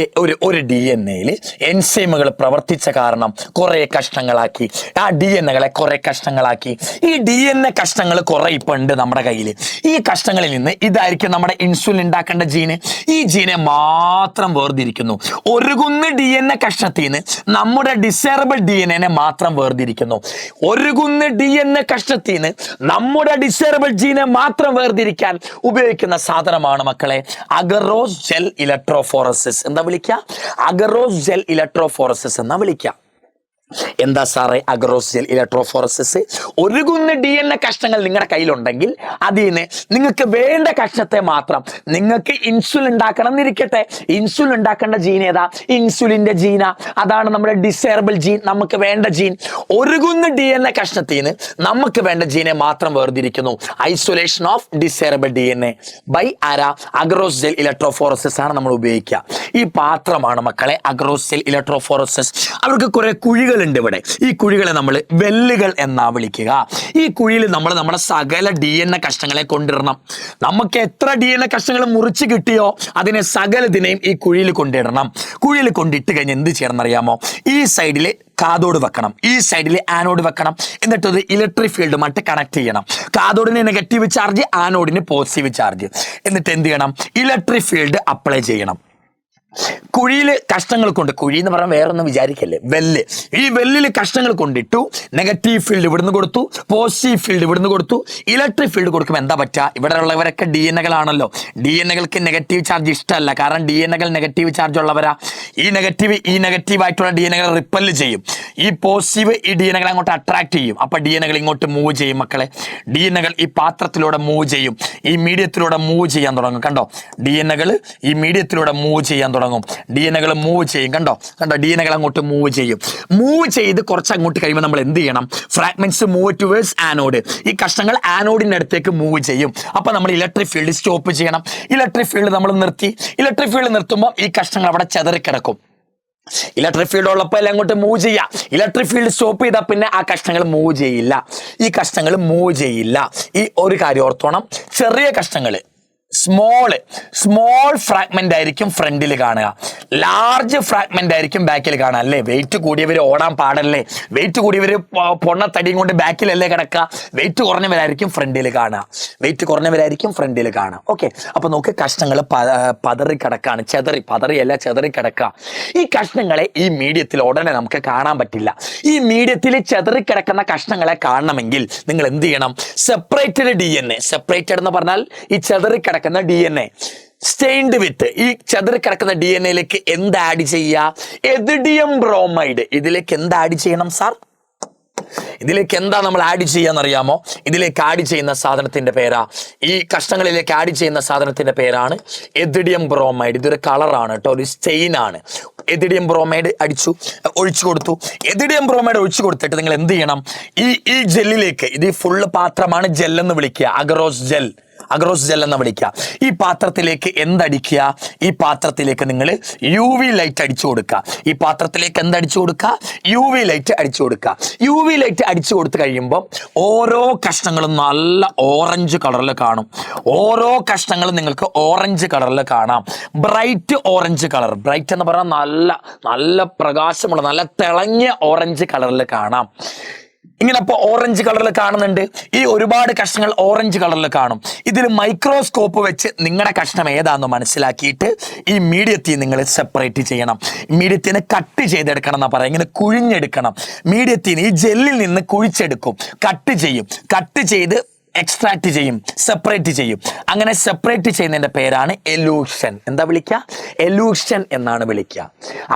ഒരു DNA എൻസൈമുകൾ പ്രവർത്തിച്ച കാരണം കുറെ കഷ്ണങ്ങളാക്കി. ആ DNA കുറെ കഷ്ണങ്ങളാക്കി. ഈ DNA കഷ്ണങ്ങൾ കുറെ ഇപ്പൊ ഉണ്ട് നമ്മുടെ കയ്യിൽ. ഈ കഷ്ണങ്ങളിൽ നിന്ന് ഇതായിരിക്കും നമ്മുടെ ഇൻസുലിൻ ഉണ്ടാക്കേണ്ട ജീന്. ഈ ജീനെ മാത്രം വേർതിരിക്കുന്നു. ഒരു കുന്ന് DNA കഷ്ണത്തിൽ നിന്ന് നമ്മുടെ ഡിസൈറബിൾ DNA മാത്രം വേർതിരിക്കുന്നു. ഒരു കുന്ന് DNA കഷ്ണത്തിൽ നിന്ന് നമ്മുടെ ഡിസൈറബിൾ ജീനെ മാത്രം വേർതിരിക്കാൻ ഉപയോഗിക്കുന്ന സാധനമാണ് മക്കളെ അഗറോസ് ജെൽ ഇലക്ട്രോഫോറസിസ്. എന്താ വിളിക്കുക? അഗറോസ് ജെൽ ഇലക്ട്രോഫോറസിസ് എന്നാ വിളിക്കുക. എന്താ സാറേ അഗറോസ് ജെൽ ഇലക്ട്രോഫോറസിസ്? ഒരു കുന്ന് DNA കഷ്ണങ്ങൾ നിങ്ങളുടെ കയ്യിലുണ്ടെങ്കിൽ അതിൽ നിന്ന് നിങ്ങൾക്ക് വേണ്ട കഷ്ണത്തെ മാത്രം, നിങ്ങൾക്ക് ഇൻസുലിൻ ഉണ്ടാക്കണം എന്നിരിക്കട്ടെ, ഇൻസുലിൻ ഉണ്ടാക്കേണ്ട ജീൻ ഏതാ? ഇൻസുലിന്റെ ജീന. അതാണ് നമ്മുടെ ഡിസൈറബിൾ ജീൻ, നമുക്ക് വേണ്ട ജീൻ. ഒരു കുന്ന് DNA കഷ്ണത്തിൽ നിന്ന് നമുക്ക് വേണ്ട ജീനെ മാത്രം വേർതിരിക്കുന്നു. Isolation of desirable DNA by agarose gel electrophoresis ആണ് നമ്മൾ ഉപയോഗിക്കുക. ഈ പാത്രമാണ് മക്കളെ അഗറോസ് ജെൽ ഇലക്ട്രോഫോറസിസ്. അവർക്ക് കുറെ കുഴികൾ ഉണ്ട് ഇവിടെ. ഈ കുഴികളെ നമ്മൾ വെല്ലുകൾ എന്നാ വിളിക്കുക. ഈ കുഴിയിൽ നമ്മൾ നമ്മുടെ സകല DNA കഷ്ണങ്ങളെ കൊണ്ടിടണം. നമുക്ക് എത്ര DNA കഷ്ണങ്ങൾ മുറിച്ച് കിട്ടിയോ അതിനെ സകലതിനെയും ഈ കുഴിയിൽ കൊണ്ടിടണം. കുഴിയിൽ കൊണ്ടിട്ട് കഴിഞ്ഞ് എന്ത് ചെയ്യണം എന്നറിയാമോ? ഈ സൈഡിൽ കാതോട് വെക്കണം, ഈ സൈഡിൽ ആനോഡ് വെക്കണം. എന്നിട്ട് അത് ഇലക്ട്രിക് ഫീൽഡുമായിട്ട് കണക്ട് ചെയ്യണം. കാതോഡിന് നെഗറ്റീവ് ചാർജ്, ആനോഡിന് പോസിറ്റീവ് ചാർജ്. എന്നിട്ട് എന്ത് ചെയ്യണം? ഇലക്ട്രിക് ഫീൽഡ് അപ്ലൈ ചെയ്യണം. കുഴിയിൽ കഷ്ണങ്ങൾ കൊണ്ട്, കുഴി എന്ന് പറയാൻ വേറൊന്നും വിചാരിക്കല്ലേ, വെല്ല്. ഈ വെല്ലിൽ കഷ്ണങ്ങൾ കൊണ്ടിട്ടു. നെഗറ്റീവ് ഫീൽഡ് ഇവിടുന്ന് കൊടുത്തു, പോസിറ്റീവ് ഫീൽഡ് ഇവിടുന്ന് കൊടുത്തു. ഇലക്ട്രിക് ഫീൽഡ് കൊടുക്കുമ്പോൾ എന്താ പറ്റുക? ഇവിടെ ഉള്ളവരൊക്കെ ഡി എൻ എകളാണല്ലോ. ഡി എൻ എകൾക്ക് നെഗറ്റീവ് ചാർജ് ഇഷ്ടമല്ല, കാരണം ഡി എൻ എകൾ നെഗറ്റീവ് ചാർജ് ഉള്ളവരാ. ഈ നെഗറ്റീവ് ആയിട്ടുള്ള ഡി എൻ എകൾ റിപ്പല് ചെയ്യും. ഈ പോസിറ്റീവ് ഈ ഡി എൻ എകൾ അങ്ങോട്ട് അട്രാക്ട് ചെയ്യും. അപ്പൊ ഡി എൻ എകൾ ഇങ്ങോട്ട് മൂവ് ചെയ്യും മക്കളെ. ഡി എൻ എകൾ ഈ പാത്രത്തിലൂടെ മൂവ് ചെയ്യും, ഈ മീഡിയത്തിലൂടെ മൂവ് ചെയ്യാൻ തുടങ്ങും. കണ്ടോ, ഡി എൻ എകൾ ഈ മീഡിയത്തിലൂടെ മൂവ് ചെയ്യാൻ തുടങ്ങും. ഡി എൻ എകൾ മൂവ് ചെയ്യും. കണ്ടോ, ഡി എൻ എകൾ അങ്ങോട്ട് മൂവ് ചെയ്യും. മൂവ് ചെയ്ത് കുറച്ച് അങ്ങോട്ട് കഴിയുമ്പോൾ നമ്മൾ എന്ത് ചെയ്യണം? Fragments move towards anode. ഈ കഷ്ണങ്ങൾ ആനോഡിന്റെ അടുത്തേക്ക് മൂവ് ചെയ്യും. അപ്പൊ നമ്മൾ ഇലക്ട്രിക് ഫീൽഡ് സ്റ്റോപ്പ് ചെയ്യണം. ഇലക്ട്രിക് ഫീൽഡ് നമ്മൾ നിർത്തി. ഇലക്ട്രിക് ഫീൽഡ് നിർത്തുമ്പോൾ ഈ കഷ്ണങ്ങൾ അവിടെ ചെതറിക്കിടക്കും. ഇലക്ട്രിക് ഫീൽഡ് ഉള്ളപ്പോൾ എല്ലാം അങ്ങോട്ട് മൂവ് ചെയ്യാം. ഇലക്ട്രിക് ഫീൽഡ് സ്റ്റോപ്പ് ചെയ്താൽ പിന്നെ ആ കഷ്ണങ്ങൾ മൂവ് ചെയ്യില്ല. ഈ കഷ്ണങ്ങൾ മൂവ് ചെയ്യില്ല. ഈ ഒരു കാര്യം ഓർത്തോണം, ചെറിയ കഷ്ണങ്ങൾ സ്മോൾ ഫ്രാഗ്മെന്റ് ആയിരിക്കും ഫ്രണ്ടിൽ കാണുക, ലാർജ് ഫ്രാഗ്മെന്റ് ആയിരിക്കും ബാക്കിൽ കാണുക. അല്ലേ, വെയിറ്റ് കൂടിയവർ ഓടാൻ പാടല്ലേ, വെയിറ്റ് കൂടിയവർ പൊണ്ണത്തടിയും കൊണ്ട് ബാക്കിലല്ലേ കിടക്കുക. വെയിറ്റ് കുറഞ്ഞവരായിരിക്കും ഫ്രണ്ടിൽ കാണുക. ഓക്കെ, അപ്പൊ നോക്ക്, കഷ്ണങ്ങൾ പതറി കിടക്കാണ്. ചെതറി കിടക്കുക. ഈ കഷ്ണങ്ങളെ ഈ മീഡിയത്തിൽ ഉടനെ നമുക്ക് കാണാൻ പറ്റില്ല. ഈ മീഡിയത്തിൽ ചെതറി കിടക്കുന്ന കഷ്ണങ്ങളെ കാണണമെങ്കിൽ നിങ്ങൾ എന്ത് ചെയ്യണം? Separated D N A. Separated എന്ന് പറഞ്ഞാൽ ഈ ചെതറി കിടക്കുന്ന ഡി എൻ എ സ്റ്റെയിൻഡ് വിത്ത്. ഈ ചെതറി കിടക്കുന്ന ഡി എൻ എയിലേക്ക് എന്ത് ആഡ് ചെയ്യുക? എഥിഡിയം ബ്രോമൈഡ്. ഇതിലേക്ക് എന്ത് ആഡ് ചെയ്യണം സാർ? ഇതിലേക്ക് എന്താ നമ്മൾ ആഡ് ചെയ്യാന്നറിയാമോ? ഇതിലേക്ക് ആഡ് ചെയ്യുന്ന സാധനത്തിന്റെ പേരാ, ഈ കഷ്ണങ്ങളിലേക്ക് ആഡ് ചെയ്യുന്ന സാധനത്തിന്റെ പേരാണ് എഥിഡിയം ബ്രോമൈഡ്. ഇതൊരു കളറാണ് കേട്ടോ, ഒരു സ്റ്റെയിൻ ആണ്. എഥിഡിയം ബ്രോമൈഡ് ഒഴിച്ചു കൊടുത്തു. എഥിഡിയം ബ്രോമൈഡ് ഒഴിച്ചു കൊടുത്തിട്ട് നിങ്ങൾ എന്ത് ചെയ്യണം? ഈ ജെല്ലിലേക്ക്, ഇത് ഫുള്ള് പാത്രമാണ്, ജെല്ലെന്ന് വിളിക്കുക, അഗറോസ് ജെൽ എന്ന് വിളിക്കുക. ഈ പാത്രത്തിലേക്ക് എന്തടിക്കുക? ഈ പാത്രത്തിലേക്ക് നിങ്ങൾ യു വി ലൈറ്റ് അടിച്ചു കൊടുക്കുക. ഈ പാത്രത്തിലേക്ക് എന്തടിച്ചു കൊടുക്കുക? യു വി ലൈറ്റ് അടിച്ചു കൊടുക്കുക. യു വി ലൈറ്റ് അടിച്ചു കൊടുത്തു കഴിയുമ്പോൾ ഓരോ കഷ്ണങ്ങളും നല്ല ഓറഞ്ച് കളറിൽ കാണും. ഓരോ കഷ്ണങ്ങളും നിങ്ങൾക്ക് ഓറഞ്ച് കളറിൽ കാണാം. Bright orange colour. ബ്രൈറ്റ് എന്ന് പറഞ്ഞാൽ നല്ല പ്രകാശമുള്ള, നല്ല തിളങ്ങിയ ഓറഞ്ച് കളറിൽ കാണാം. ഇങ്ങനെ അപ്പോൾ ഓറഞ്ച് കളറിൽ കാണുന്നുണ്ട്. ഈ ഒരുപാട് കഷ്ണങ്ങൾ ഓറഞ്ച് കളറിൽ കാണും. ഇതിൽ മൈക്രോസ്കോപ്പ് വെച്ച് നിങ്ങളുടെ കഷ്ണം ഏതാണെന്ന് മനസ്സിലാക്കിയിട്ട് ഈ മീഡിയത്തിൽ നിങ്ങൾ സെപ്പറേറ്റ് ചെയ്യണം. മീഡിയത്തിന് കട്ട് ചെയ്തെടുക്കണം എന്നാ പറയാം. ഇങ്ങനെ കുഴിഞ്ഞെടുക്കണം. മീഡിയത്തിന് ഈ ജെല്ലിൽ നിന്ന് കുഴിച്ചെടുക്കും, കട്ട് ചെയ്ത് എക്സ്ട്രാക്ട് ചെയ്യും, സെപ്പറേറ്റ് ചെയ്യും. അങ്ങനെ സെപ്പറേറ്റ് ചെയ്യുന്നതിന്റെ പേരാണ് എലൂഷൻ. എന്താ വിളിക്കുക? എലൂഷൻ എന്നാണ് വിളിക്കുക.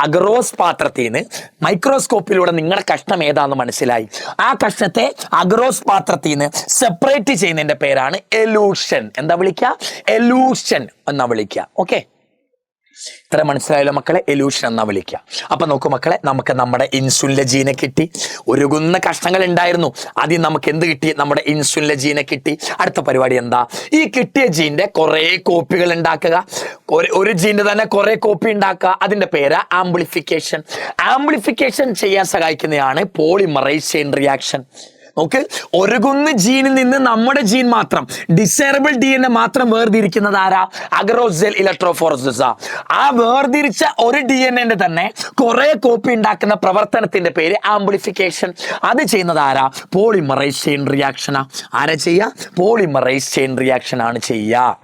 അഗറോസ് പാത്രത്തിൽ നിന്ന് മൈക്രോസ്കോപ്പിലൂടെ നിങ്ങളുടെ കഷ്ണം ഏതാണെന്ന് മനസ്സിലായി. ആ കഷ്ണത്തെ അഗറോസ് പാത്രത്തിൽ നിന്ന് സെപ്പറേറ്റ് ചെയ്യുന്നതിന്റെ പേരാണ് എലൂഷൻ. എന്താ വിളിക്കുക? എലൂഷൻ എന്നാ വിളിക്കുക. ഓക്കെ, ഇത്ര മനസ്സിലായല്ലോ മക്കളെ? എലൂഷൻ എന്നാ വിളിക്കുക. അപ്പൊ നോക്കൂ മക്കളെ, നമുക്ക് നമ്മുടെ ഇൻസുലിന്റെ ജീനെ കിട്ടി. ഉരുകുന്ന കഷ്ണങ്ങൾ ഉണ്ടായിരുന്നു. ആദ്യം നമുക്ക് എന്ത് കിട്ടി? നമ്മുടെ ഇൻസുലിന്റെ ജീനെ കിട്ടി. അടുത്ത പരിപാടി എന്താ? ഈ കിട്ടിയ ജീന്റെ കുറെ കോപ്പികൾ ഉണ്ടാക്കുക. ഒരു ജീന്റെ തന്നെ കുറെ കോപ്പി ഉണ്ടാക്കുക. അതിന്റെ പേര് ആംപ്ലിഫിക്കേഷൻ. ആംപ്ലിഫിക്കേഷൻ ചെയ്യാൻ സഹായിക്കുന്നതാണ് പോളിമറൈസ് ചെയിൻ റിയാക്ഷൻ. നോക്ക്, ഒരുകുന്ന ജീനിൽ നിന്ന് നമ്മുടെ ജീൻ മാത്രം, ഡിസൈറബിൾ ഡി എൻ എ മാത്രം വേർതിരിക്കുന്നത് ആരാ? Agarose gel electrophoresis. ആ വേർതിരിച്ച ഒരു ഡി എൻ എന്റെ തന്നെ കുറെ കോപ്പി ഉണ്ടാക്കുന്ന പ്രവർത്തനത്തിന്റെ പേര് ആംപ്ലിഫിക്കേഷൻ. അത് ചെയ്യുന്നത് ആരാ? പോളിമറൈസ് ചെയിൻ റിയാക്ഷനാ. ആരാ ചെയ്യുക? പോളിമറൈസ് ചെയിൻ റിയാക്ഷൻ ആണ് ചെയ്യുക.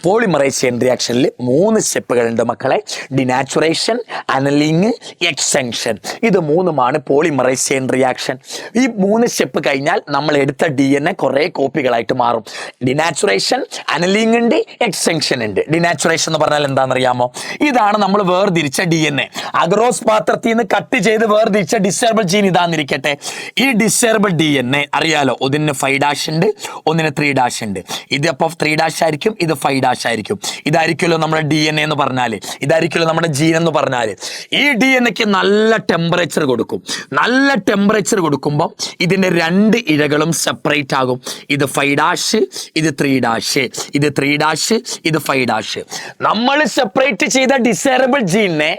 പോളിമറൈസ് ചെയിൻ റിയാക്ഷനിൽ 3 സ്റ്റെപ്പുകളുണ്ട് മക്കളെ. Denaturation, annealing, extension. ഇത് 3മാണ് പോളിമറൈസ് ചെയിൻ റിയാക്ഷൻ. ഈ 3 സ്റ്റെപ്പ് കഴിഞ്ഞാൽ നമ്മൾ എടുത്ത ഡി എൻ എ കുറെ കോപ്പികളായിട്ട് മാറും. ഡിനാച്ചുറേഷൻ, അനലിങ് ഉണ്ട്, എക്സ്റ്റൻഷൻ ഉണ്ട്. ഡിനാച്ചുറേഷൻ എന്ന് പറഞ്ഞാൽ എന്താണെന്നറിയാമോ? ഇതാണ് നമ്മൾ വേർതിരിച്ച ഡി എൻ എ. അഗറോസ് പാത്രത്തിൽ നിന്ന് കട്ട് ചെയ്ത് വേർതിരിച്ച ഡിസൈറബിൾ ജീൻ ഇതാന്നിരിക്കട്ടെ. ഈ ഡിസൈറബിൾ ഡി എൻ എ അറിയാലോ, ഒന്നിന് 5' ഉണ്ട്, ഒന്നിന് 3' ഉണ്ട്. ഇത് അപ്പോൾ 3' ആയിരിക്കും, ഇത് 5' ആയിരിക്കും. ഇതായിരിക്കുമല്ലോ നമ്മുടെ ഡി എൻ എ എന്ന് പറഞ്ഞാല്, ഇതായിരിക്കുമല്ലോ നമ്മുടെ ജീൻ എന്ന് പറഞ്ഞാല്. ഈ ഡി എൻ എക്ക് നല്ല ടെമ്പറേച്ചർ കൊടുക്കും. നല്ല ടെമ്പറേച്ചർ കൊടുക്കുമ്പോൾ ഇതിന്റെ 2 ഇഴകളും സെപ്പറേറ്റ് ആകും. ഇത് 5', ഇത് 3', ഇത് 3', ഇത് 5'. നമ്മൾ സെപ്പറേറ്റ് ചെയ്ത ഡിസൈറബിൾ ജീനിനെ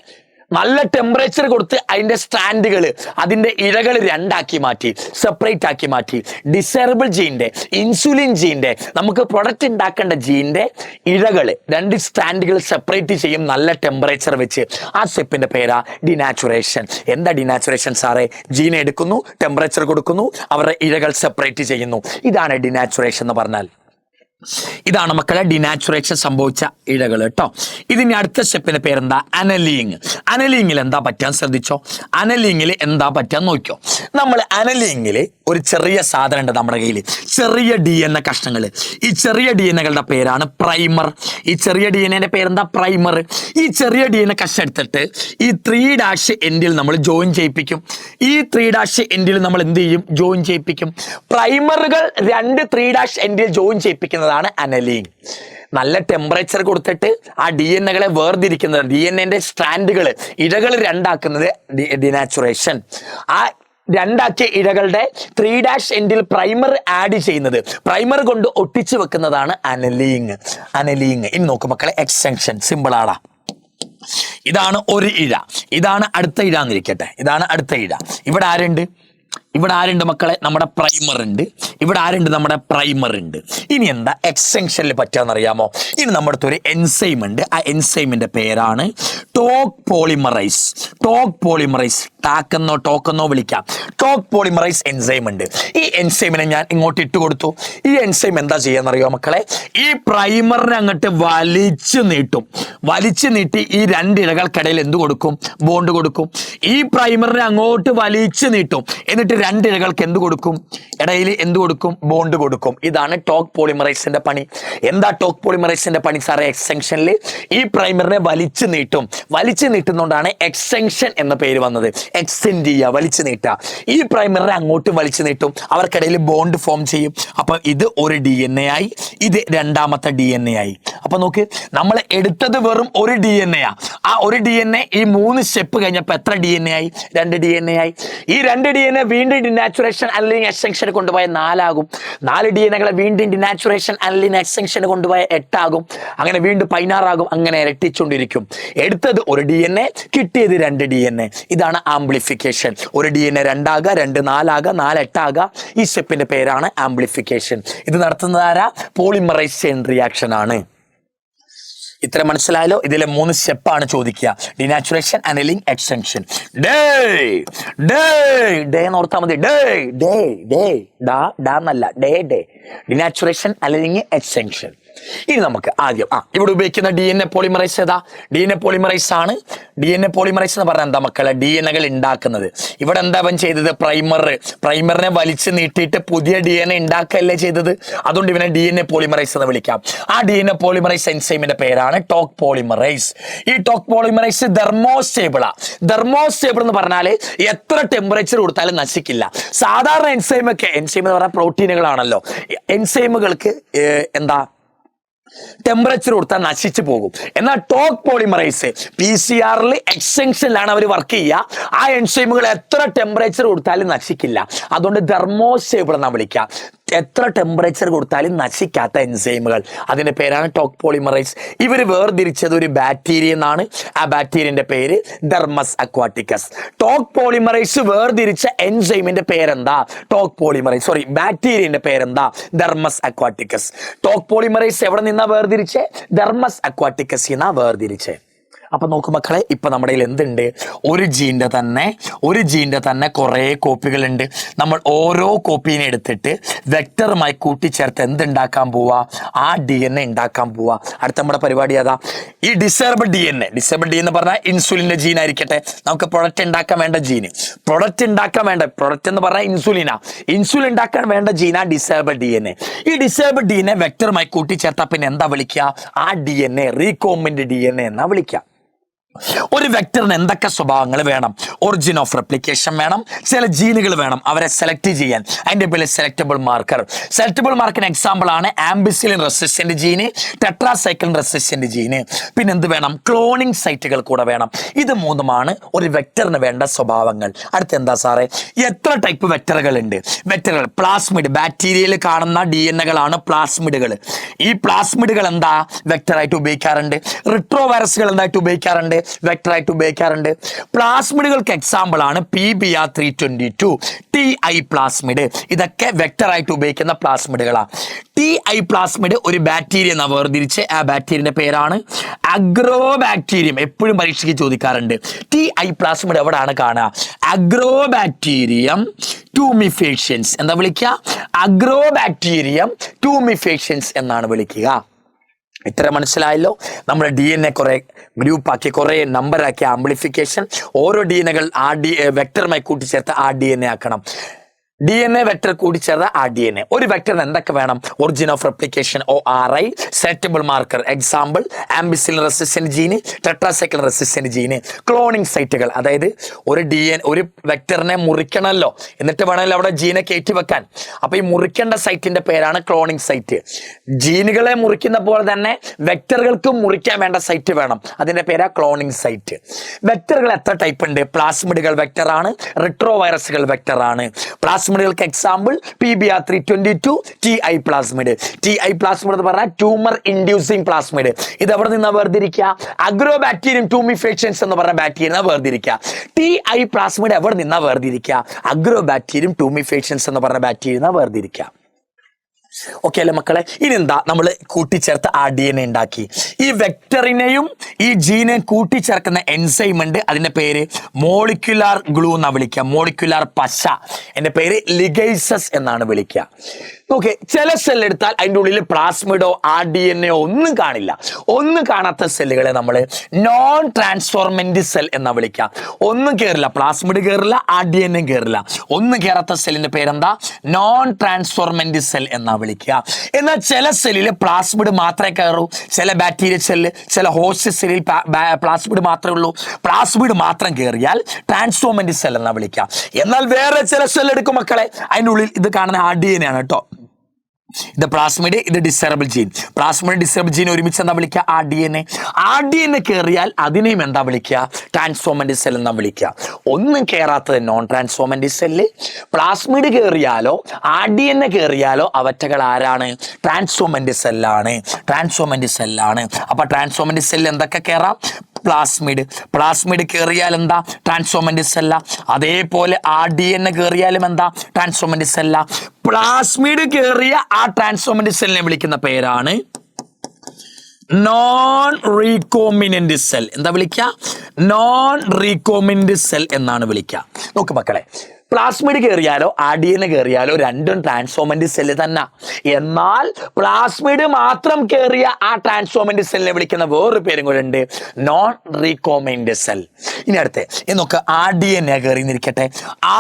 നല്ല ടെമ്പറേച്ചർ കൊടുത്ത് അതിന്റെ സ്ട്രാൻഡുകൾ, അതിന്റെ ഇഴകൾ 2 ആക്കി മാറ്റി, സെപ്പറേറ്റ് ആക്കി മാറ്റി. ഡിസൈറബിൾ ജീന്റെ, ഇൻസുലിൻ ജീന്റെ, നമുക്ക് പ്രൊഡക്റ്റ് ഉണ്ടാക്കേണ്ട ജീന്റെ ഇഴകൾ, 2 സ്ട്രാൻഡുകൾ സെപ്പറേറ്റ് ചെയ്യും നല്ല ടെമ്പറേച്ചർ വെച്ച്. ആ സ്റ്റെപ്പിന്റെ പേരാ ഡിനാച്ചുറേഷൻ. എന്താ ഡിനാച്ചുറേഷൻ സാറേ? ജീനെ എടുക്കുന്നു, ടെമ്പറേച്ചർ കൊടുക്കുന്നു, അവരുടെ ഇഴകൾ സെപ്പറേറ്റ് ചെയ്യുന്നു. ഇതാണ് ഡിനാച്ചുറേഷൻ എന്ന് പറഞ്ഞാൽ. ഇതാണ് മക്കളെ ഡിനാച്ചുറേഷൻ സംഭവിച്ച ഇഴകൾ കേട്ടോ. ഇതിന് അടുത്ത സ്റ്റെപ്പിന്റെ പേരെന്താ? അനലിങ്. അനലിങ്ങിൽ എന്താ പറ്റാൻ ശ്രദ്ധിച്ചോ. അനലിങ്ങിൽ എന്താ പറ്റാൻ നോക്കിയോ. നമ്മൾ അനലിങ്ങിൽ ഒരു ചെറിയ സാധനം ഉണ്ട് നമ്മുടെ കയ്യിൽ, ചെറിയ DNA കഷ്ണങ്ങൾ. ഈ ചെറിയ DNAകളുടെ പേരാണ് പ്രൈമർ. ഈ ചെറിയ DNA പേരെന്താ? പ്രൈമർ. ഈ ചെറിയ DNA കഷ്ണം എടുത്തിട്ട് ഈ 3' എൻഡിൽ നമ്മൾ ജോയിൻ ചെയ്യിപ്പിക്കും. ഈ 3' എൻഡിൽ നമ്മൾ എന്ത് ചെയ്യും? ജോയിൻ ചെയ്യിപ്പിക്കും. പ്രൈമറുകൾ 2 3' എൻഡിൽ ജോയിൻ ചെയ്യിപ്പിക്കുന്നതാണ് അനലിങ്. നല്ല ടെമ്പറേച്ചർ കൊടുത്തിട്ട് ആ DNA വേർതിരിക്കുന്നത്, DNA സ്ട്രാൻഡുകൾ, ഇഴകൾ രണ്ടാക്കുന്നത് ഡിനാച്ചുറേഷൻ. ആ രണ്ടാക്കിയ ഇഴകളുടെ 3' എൻഡിൽ പ്രൈമർ ആഡ് ചെയ്യുന്നത്, പ്രൈമർ കൊണ്ട് ഒട്ടിച്ചു വെക്കുന്നതാണ് അനലിങ്. അനലിങ്. ഇനി നോക്കൂ മക്കളെ, എക്സ്റ്റൻഷൻ സിമ്പിൾ ആടാ. ഇതാണ് ഒരു ഇഴ, ഇതാണ് അടുത്ത ഇഴ എന്നിരിക്കട്ടെ. ഇതാണ് അടുത്ത ഇഴ. ഇവിടെ ആരുണ്ട്? ഇവിടെ ആരുണ്ട് മക്കളെ? നമ്മുടെ പ്രൈമർ ഉണ്ട്. ഇവിടെ ആരുണ്ട്? നമ്മുടെ പ്രൈമർ ഉണ്ട്. ഇനി എന്താ എക്സ്റ്റൻഷനിൽ പറ്റാന്നറിയാമോ? ഇനി നമ്മുടെ അടുത്തൊരു എൻസൈം ഉണ്ട്. ആ എൻസൈമിന്റെ പേരാണ് ടോക്ക് പോളിമറൈസ്. ടോക്ക് പോളിമറൈസ്, ടാക്കെന്നോ ടോക്കെന്നോ വിളിക്കാം. ടോക്ക് പോളിമറൈസ് എൻസൈം ഉണ്ട്. ഈ എൻസൈമിനെ ഞാൻ ഇങ്ങോട്ട് ഇട്ട് കൊടുത്തു. ഈ എൻസൈം എന്താ ചെയ്യാന്നറിയോ മക്കളെ? ഈ പ്രൈമറിനെ അങ്ങോട്ട് വലിച്ചു നീട്ടും. വലിച്ചു നീട്ടി ഈ 2 ഇഴകൾക്കിടയിൽ എന്ത് കൊടുക്കും? ബോണ്ട് കൊടുക്കും. ഈ പ്രൈമറിനെ അങ്ങോട്ട് വലിച്ചു നീട്ടും. എന്നിട്ട് 2 ഇഴകൾക്ക് എന്ത് കൊടുക്കും? ഇടയിൽ എന്ത് കൊടുക്കും? ബോണ്ട് കൊടുക്കും. ഇതാണ് ടോക്ക് പോളിമറൈസിന്റെ പണി. എന്താ ടോക്ക് പോളിമറൈസിന്റെ പണി സാറേ? എക്സ്റ്റൻഷനിൽ ഈ പ്രൈമറിനെ വലിച്ചു നീട്ടും. വലിച്ചു നീട്ടുന്നതുകൊണ്ടാണ് എക്സ്റ്റൻഷൻ എന്ന പേര് വന്നത്. എക്സ്റ്റെൻഡ് ചെയ്യുക, വലിച്ചു നീട്ടുക. ഈ പ്രൈമറിനെ അങ്ങോട്ട് വലിച്ചു നീട്ടും, അവർക്കിടയിൽ ബോണ്ട് ഫോം ചെയ്യും. അപ്പൊ ഇത് ഒരു DNA ആയി, ഇത് രണ്ടാമത്തെ DNA ആയി. അപ്പൊ നോക്ക്, നമ്മൾ എടുത്തത് വെറും ഒരു DNA ആ. ആ ഒരു DNA ഈ 3 സ്റ്റെപ്പ് കഴിഞ്ഞപ്പോൾ എത്ര DNA ആയി? 2 DNA ആയി. ഈ 2 DNA വീണ്ടും ഡിനാച്ചുറേഷൻ അല്ലെങ്കിൽ എക്സ്റ്റൻഷൻ കൊണ്ടുപോയ 4 ആകും. 4 DNAകളെ വീണ്ടും ഡിനാച്ചുറേഷൻ അല്ലെങ്കിൽ എക്സ്റ്റൻഷൻ കൊണ്ടുപോയ 8 ആകും. അങ്ങനെ വീണ്ടും 16 ആകും. അങ്ങനെ ഇരട്ടിച്ചുകൊണ്ടിരിക്കും. എടുത്തത് ഒരു DNA, കിട്ടിയത് 2 DNA. ഇതാണ് ആംപ്ലിഫിക്കേഷൻ. ഒരു DNA 2 ആകുക, 2 4 ആകുക, 4 8 ആകുക. ഈ സ്റ്റെപ്പിന്റെ പേരാണ് ആംപ്ലിഫിക്കേഷൻ. ഇത് നടത്തുന്നത് ആരാ? പോളിമറൈസ് ചെയിൻ റിയാക്ഷൻ ആണ്. ഇത്ര മനസ്സിലായല്ലോ? ഇതിലെ 3 സ്റ്റെപ്പാണ് ചോദിക്കുക: ഡിനാച്ചുറേഷൻ, അനലിങ്, എക്സ്റ്റൻഷൻ. ഡേ ഡേ ഡേ എന്ന് ഓർത്താൽ മതി. ഡേ ഡേ ഡേ ഡാ ഡാ എന്നല്ല, ഡേ ഡേ. Denaturation, annealing, extension. ഇനി നമുക്ക് ആദ്യം ഇവിടെ ഉപയോഗിക്കുന്ന DNA പോളിമറൈസ് ഏതാ? DNA പോളിമറൈസ് ആണ്. DNA പോളിമറൈസ് എന്ന് പറഞ്ഞാൽ എന്താ മക്കളെ? DNAകൾ ഉണ്ടാക്കുന്നത്. ഇവിടെ എന്താ അവൻ ചെയ്തത്? പ്രൈമറിനെ വലിച്ചു നീട്ടിയിട്ട് പുതിയ DNA ഉണ്ടാക്കുകയല്ലേ ചെയ്തത്. അതുകൊണ്ട് ഇവനെ DNA പോളിമറൈസ് എന്ന് വിളിക്കാം. ആ DNA പോളിമറൈസ് എൻസൈമിന്റെ പേരാണ് ടോക്ക് പോളിമറൈസ്. ഈ ടോക്ക് പോളിമറൈസ് തെർമോസ്റ്റേബിളാ. തെർമോസ്റ്റേബിൾ എന്ന് പറഞ്ഞാൽ എത്ര ടെമ്പറേച്ചർ കൊടുത്താലും നശിക്കില്ല. സാധാരണ എൻസൈം എന്ന് പറഞ്ഞാൽ പ്രോട്ടീനുകളാണല്ലോ. എൻസൈമുകൾക്ക് എന്താ? ടെമ്പറേച്ചർ കൊടുത്താൽ നശിച്ചു പോകും. എന്നാൽ ടോക്ക് പോളിമറൈസ് PCR എക്സ്റ്റൻഷനിലാണ് അവർ വർക്ക് ചെയ്യുക. ആ എൻസൈമുകൾ എത്ര ടെമ്പറേച്ചർ കൊടുത്താലും നശിക്കില്ല. അതുകൊണ്ട് തെർമോസ്റ്റേബിൾ എന്നാ വിളിക്കുക. എത്ര ടെമ്പറേച്ചർ കൊടുത്താലും നശിക്കാത്ത എൻസൈമുകൾ, അതിന്റെ പേരാണ് ടോക്ക് പോളിമറൈസ്. ഇവർ വേർതിരിച്ചത് ഒരു ബാക്ടീരിയ എന്നാണ്. ആ ബാക്ടീരിയന്റെ പേര് ഡെർമസ് അക്വാട്ടിക്കസ്. ടോക്ക് പോളിമറൈസ് വേർതിരിച്ച എൻസൈമിന്റെ പേരെന്താ? Talk polymerise. സോറി, ബാക്ടീരിയന്റെ പേരെന്താ? ഡെർമസ് അക്വാട്ടിക്കസ്. ടോക്ക് പോളിമറൈസ് എവിടെ നിന്നാ വേർതിരിച്ചേ? ഡെർമസ് അക്വാട്ടിക്കസ് എന്നാ വേർതിരിച്ചേ. അപ്പൊ നോക്കു മക്കളെ, ഇപ്പൊ നമ്മുടെ കയ്യിൽ എന്തുണ്ട്? ഒരു ജീന്റെ തന്നെ കുറെ കോപ്പികളുണ്ട്. നമ്മൾ ഓരോ കോപ്പീനെ എടുത്തിട്ട് വെക്ടറുമായി കൂട്ടിച്ചേർത്ത് എന്തുണ്ടാക്കാൻ പോവാ? ആ DNA ഉണ്ടാക്കാൻ പോവാ. അടുത്ത നമ്മുടെ പരിപാടി അതാ. ഈ ഡിസേബിൾ DNA പറഞ്ഞാൽ ഇൻസുലിന്റെ ജീൻ ആയിരിക്കട്ടെ. നമുക്ക് പ്രൊഡക്റ്റ് ഉണ്ടാക്കാൻ വേണ്ട ജീന്, പ്രൊഡക്റ്റ് എന്ന് പറഞ്ഞാൽ ഇൻസുലിനാ. ഇൻസുലിൻ ഉണ്ടാക്കാൻ വേണ്ട ജീനാ ഡിസേബിൾ DNA. ഈ ഡിസേബിൾ DNA വെക്ടറുമായി കൂട്ടിച്ചേർത്താ പിന്നെ എന്താ വിളിക്കുക? ആ DNA റീകോംബിന്റ് DNA എന്നാ വിളിക്കുക. ഒരു വെക്ടറിന് എന്തൊക്കെ സ്വഭാവങ്ങൾ വേണം? ഒറിജിൻ ഓഫ് റെപ്ലിക്കേഷൻ വേണം, ചില ജീനുകൾ വേണം, അവരെ സെലക്ട് ചെയ്യാൻ. അതിന്റെ പേര് സെലക്ടബിൾ മാർക്കർ. സെലക്ടബിൾ മാർക്കിന് എക്സാമ്പിൾ ആണ് ampicillin resistant gene, tetracycline resistant ജീന്. പിന്നെ എന്ത് വേണം? ക്ലോണിംഗ് സൈറ്റുകൾ കൂടെ വേണം. ഇത് 3ഉമാണ് ഒരു വെക്ടറിന് വേണ്ട സ്വഭാവങ്ങൾ. അടുത്ത എന്താ സാറേ? എത്ര ടൈപ്പ് വെക്ടറുകൾ ഉണ്ട്? വെക്ടറുകൾ പ്ലാസ്മിഡ്, ബാക്ടീരിയയിൽ കാണുന്ന DNAകളാണ് പ്ലാസ്മിഡുകൾ. ഈ പ്ലാസ്മിഡുകൾ എന്താ വെക്ടറായിട്ട് ഉപയോഗിക്കാറുണ്ട്? റിട്രോ വൈറസുകൾ എന്തായിട്ട് ഉപയോഗിക്കാറുണ്ട്? വെക്ടറായിട്ട് ഉപയോഗിക്കാറുണ്ട്. പ്ലാസ്മിഡുകൾക്ക് എക്സാമ്പിൾ ആണ് PBr322, TI പ്ലാസ്മിഡ്. ഇതൊക്കെ വെക്ടറായിട്ട് ഉപയോഗിക്കുന്ന പ്ലാസ്മിഡുകളാണ്. TI പ്ലാസ്മിഡ് ഒരു ബാക്ടീരിയ എന്നാ വേർതിരിച്ച്. ആ ബാക്ടീരിയന്റെ പേരാണ് അഗ്രോബാക്ടീരിയം. എപ്പോഴും പരീക്ഷയ്ക്ക് ചോദിക്കാറുണ്ട്. TI പ്ലാസ്മിഡ് എവിടെയാണ് കാണുക? Agrobacterium 2 tumefaciens. എന്താ വിളിക്കുക? അഗ്രോബാക്ടീരിയം ട്യൂമിഫേഷ്യൻസ് എന്നാണ് വിളിക്കുക. ഇത്ര മനസ്സിലായല്ലോ. നമ്മൾ DNA കുറെ ഗ്രൂപ്പാക്കി, കുറെ നമ്പറാക്കി, ആംപ്ലിഫിക്കേഷൻ. ഓരോ DNAകൾ വെക്ടറുമായി കൂട്ടിച്ചേർത്ത് DNA ആക്കണം. DNA വെക്ടർ കൂടിച്ചേർത്ത DNA. ഒരു വെക്ടറിന് എന്തൊക്കെ വേണം? Origin of replication ORI, selectable marker example, ampicillin resistant gene, tetracycline resistant gene, cloning സൈറ്റുകൾ. അതായത് ഒരു വെക്ടറിനെ മുറിക്കണമല്ലോ, എന്നിട്ട് വേണമല്ലോ അവിടെ ജീനെ കയറ്റി വെക്കാൻ. അപ്പൊ ഈ മുറിക്കേണ്ട സൈറ്റിന്റെ പേരാണ് ക്ലോണിംഗ് സൈറ്റ്. ജീനുകളെ മുറിക്കുന്ന പോലെ തന്നെ വെക്ടറുകൾക്കും മുറിക്കാൻ വേണ്ട സൈറ്റ് വേണം, അതിന്റെ പേരാ ക്ലോണിംഗ് സൈറ്റ്. വെക്ടറുകൾ എത്ര ടൈപ്പ് ഉണ്ട്? പ്ലാസ്മിഡുകൾ വെക്ടറാണ്, റിട്രോ വൈറസുകൾ വെക്ടറാണ്. പ്ലാസ്മിഡുകൾക്ക് example PBR322 TI plasmid. TI plasmid എന്ന് പറഞ്ഞാൽ ട്യൂമർ ഇൻഡ്യൂസിങ് പ്ലാസ്മിഡ്. ഇത് എവിടെ നിന്നാ വേർതിരിക്കുക? അഗ്രോബാക്ടീരിയം ട്യൂമിഫേഷ്യൻസ് എന്ന് പറഞ്ഞ ബാക്ടീരിയ വേർതിരിക്കുക. TI പ്ലാസ്മിഡ് എവിടെ നിന്നാ വേർതിരിക്കുക? അഗ്രോബാക്ടീരിയം ട്യൂമിഫേഷ്യൻസ് എന്ന് പറഞ്ഞ ബാക്ടീരിയ വേർതിരിക്കുക. ഓക്കെ അല്ലേ മക്കളെ? ഇനി എന്താ, നമ്മൾ കൂട്ടിച്ചേർത്ത് DNA ഉണ്ടാക്കി. ഈ വെക്ടറിനെയും ഈ ജീനെയും കൂട്ടിച്ചേർക്കുന്ന എൻസൈം ഉണ്ട്, അതിന്റെ പേര് മോളിക്യുലാർ ഗ്ലൂ എന്നാ വിളിക്കുക. മോളിക്യുലാർ പശ, എന്റെ പേര് ലിഗൈസസ് എന്നാണ് വിളിക്കുക. ഓക്കെ, ചില സെൽ എടുത്താൽ അതിൻ്റെ ഉള്ളിൽ പ്ലാസ്മിഡോ RDNA ഒന്നും കാണില്ല. ഒന്നും കാണാത്ത സെല്ലുകളെ നമ്മൾ നോൺ ട്രാൻസ്ഫോർമെന്റ് സെൽ എന്നാ വിളിക്കുക. ഒന്നും കയറില്ല, പ്ലാസ്മിഡ് കയറില്ല, RDNA കയറില്ല. ഒന്നും കയറാത്ത സെല്ലിന്റെ പേരെന്താ? നോൺ ട്രാൻസ്ഫോർമെന്റ് സെൽ എന്നാ വിളിക്കുക. എന്നാൽ ചില സെല്ലിൽ പ്ലാസ്മിഡ് മാത്രമേ കയറൂ. ചില ബാക്ടീരിയ സെല്ല്, ചില ഹോസ്റ്റ് സെല്ലിൽ പ്ലാസ്മിഡ് മാത്രമേ ഉള്ളൂ. പ്ലാസ്മിഡ് മാത്രം കയറിയാൽ ട്രാൻസ്ഫോർമെന്റ് സെൽ എന്നാ വിളിക്കുക. എന്നാൽ വേറെ ചില സെൽ എടുക്കും മക്കളെ, അതിൻ്റെ ഉള്ളിൽ ഇത് കാണുന്ന RDNA ആണ് കേട്ടോ. ഇത് പ്ലാസ്മിഡ്, ഇത് desirable gene. Plasmid desirable gene ഒരുമിച്ച് എന്താ വിളിക്കുക? RDNA കയറിയാൽ അതിനെയും എന്താ വിളിക്കുക? ട്രാൻസ്ഫോർമെന്റ് സെൽ എന്നാ വിളിക്കുക. ഒന്നും കയറാത്തത് നോൺ ട്രാൻസ്ഫോർമെന്റ് സെല്ല്. പ്ലാസ്മിഡ് കയറിയാലോ RDNA കയറിയാലോ അവറ്റകൾ ആരാണ്? ട്രാൻസ്ഫോർമെന്റ് സെല്ലാണ്. ട്രാൻസ്ഫോർമെന്റ് സെല്ലാണ്. അപ്പൊ ട്രാൻസ്ഫോർമെന്റ് സെല്ല് എന്തൊക്കെ കയറാം? പ്ലാസ്മിഡ് കയറിയാൽ എന്താ? ട്രാൻസ്ഫോർമെന്റ് സെല്ല. അതേപോലെ RDNA കയറിയാലും എന്താ? ട്രാൻസ്ഫോർമെന്റ് സെല്ല. പ്ലാസ്മിഡ് കയറിയ ആ ട്രാൻസ്ഫോർമെന്റ് സെല്ലിനെ വിളിക്കുന്ന പേരാണ് നോൺ റീകോമിനന്റ് സെൽ. എന്താ വിളിക്കുക? നോൺ റീകോമിനന്റ് സെൽ എന്നാണ് വിളിക്കുക. നോക്ക് മക്കളെ, പ്ലാസ്മിഡ് കയറിയാലോ RDNA കയറിയാലോ രണ്ടും ട്രാൻസ്ഫോർമെന്റ് സെല്ല് തന്നെ. എന്നാൽ പ്ലാസ്മിഡ് മാത്രം കയറിയ ആ ട്രാൻസ്ഫോർമെന്റ് സെല്ലിനെ വിളിക്കുന്ന വേറൊരു പേരും കൂടെ ഉണ്ട്, നോൺ റീകോമിനന്റ് സെൽ. ഇനി അടുത്ത് നോക്ക്, RDNA കയറിയിരിക്കട്ടെ.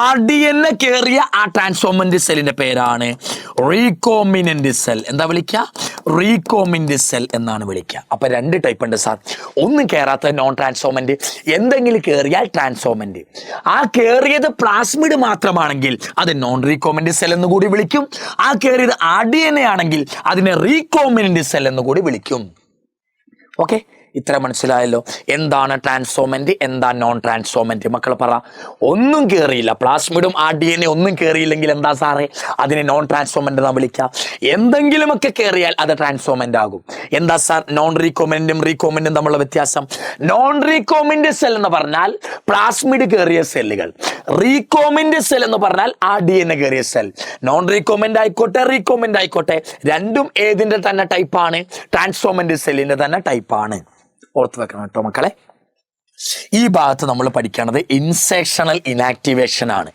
RDNA കയറിയ ആ ട്രാൻസ്ഫോർമെന്റ് സെല്ലിന്റെ പേരാണ് റീകോമിനന്റ് സെൽ. എന്താ വിളിക്കുക? റീകോമിനന്റ് സെൽ എന്നാണ് വിളിക്കുക. അപ്പൊ രണ്ട് ടൈപ്പ് ഉണ്ട് സാർ. ഒന്നും കയറാത്ത നോൺ ട്രാൻസ്ഫോർമെന്റ്, എന്തെങ്കിലും കയറിയാൽ ട്രാൻസ്ഫോർമെന്റ്. ആ കയറിയത് പ്ലാസ്മിഡ് മാത്രമാണെങ്കിൽ അത് നോൺ റീകോമിനന്റ് സെൽ എന്ന് കൂടി വിളിക്കും. ആ കയറിയത് RDNA ആണെങ്കിൽ അതിനെ റീകോമിനന്റ് സെൽ എന്ന് കൂടി വിളിക്കും. ഓക്കെ, ഇത്ര മനസ്സിലായല്ലോ. എന്താണ് ട്രാൻസ്ഫോർമെന്റ്, എന്താ നോൺ ട്രാൻസ്ഫോർമെന്റ്? മക്കൾ പറ. ഒന്നും കയറിയില്ല, പ്ലാസ്മിഡും RDNA ഒന്നും കയറിയില്ലെങ്കിൽ എന്താ സാറേ? അതിനെ നോൺ ട്രാൻസ്ഫോർമെന്റ് എന്നാ വിളിക്കുക. എന്തെങ്കിലുമൊക്കെ കയറിയാൽ അത് ട്രാൻസ്ഫോർമെന്റ് ആകും. എന്താ സാർ നോൺ റീകോമിനന്റും റീകോമിനന്റും തമ്മിലുള്ള വ്യത്യാസം? നോൺ റീകോമിനന്റ് സെൽ എന്ന് പറഞ്ഞാൽ പ്ലാസ്മിഡ് കയറിയ സെല്ലുകൾ. റീകോമിനന്റ് സെൽ എന്ന് പറഞ്ഞാൽ RDNA കയറിയ സെൽ. നോൺ റീകോമിനന്റ് ആയിക്കോട്ടെ റീകോമിനന്റ് ആയിക്കോട്ടെ, രണ്ടും ഏതിന്റെ തന്നെ ടൈപ്പാണ്? ട്രാൻസ്ഫോർമെന്റ് സെല്ലിന്റെ തന്നെ ടൈപ്പാണ്. ഓർത്ത് വെക്കണം കേട്ടോ മക്കളെ. ഈ ഭാഗത്ത് നമ്മൾ പഠിക്കേണ്ടത് ഇൻസെക്ഷണൽ ഇനാക്ടിവേഷൻ ആണ്.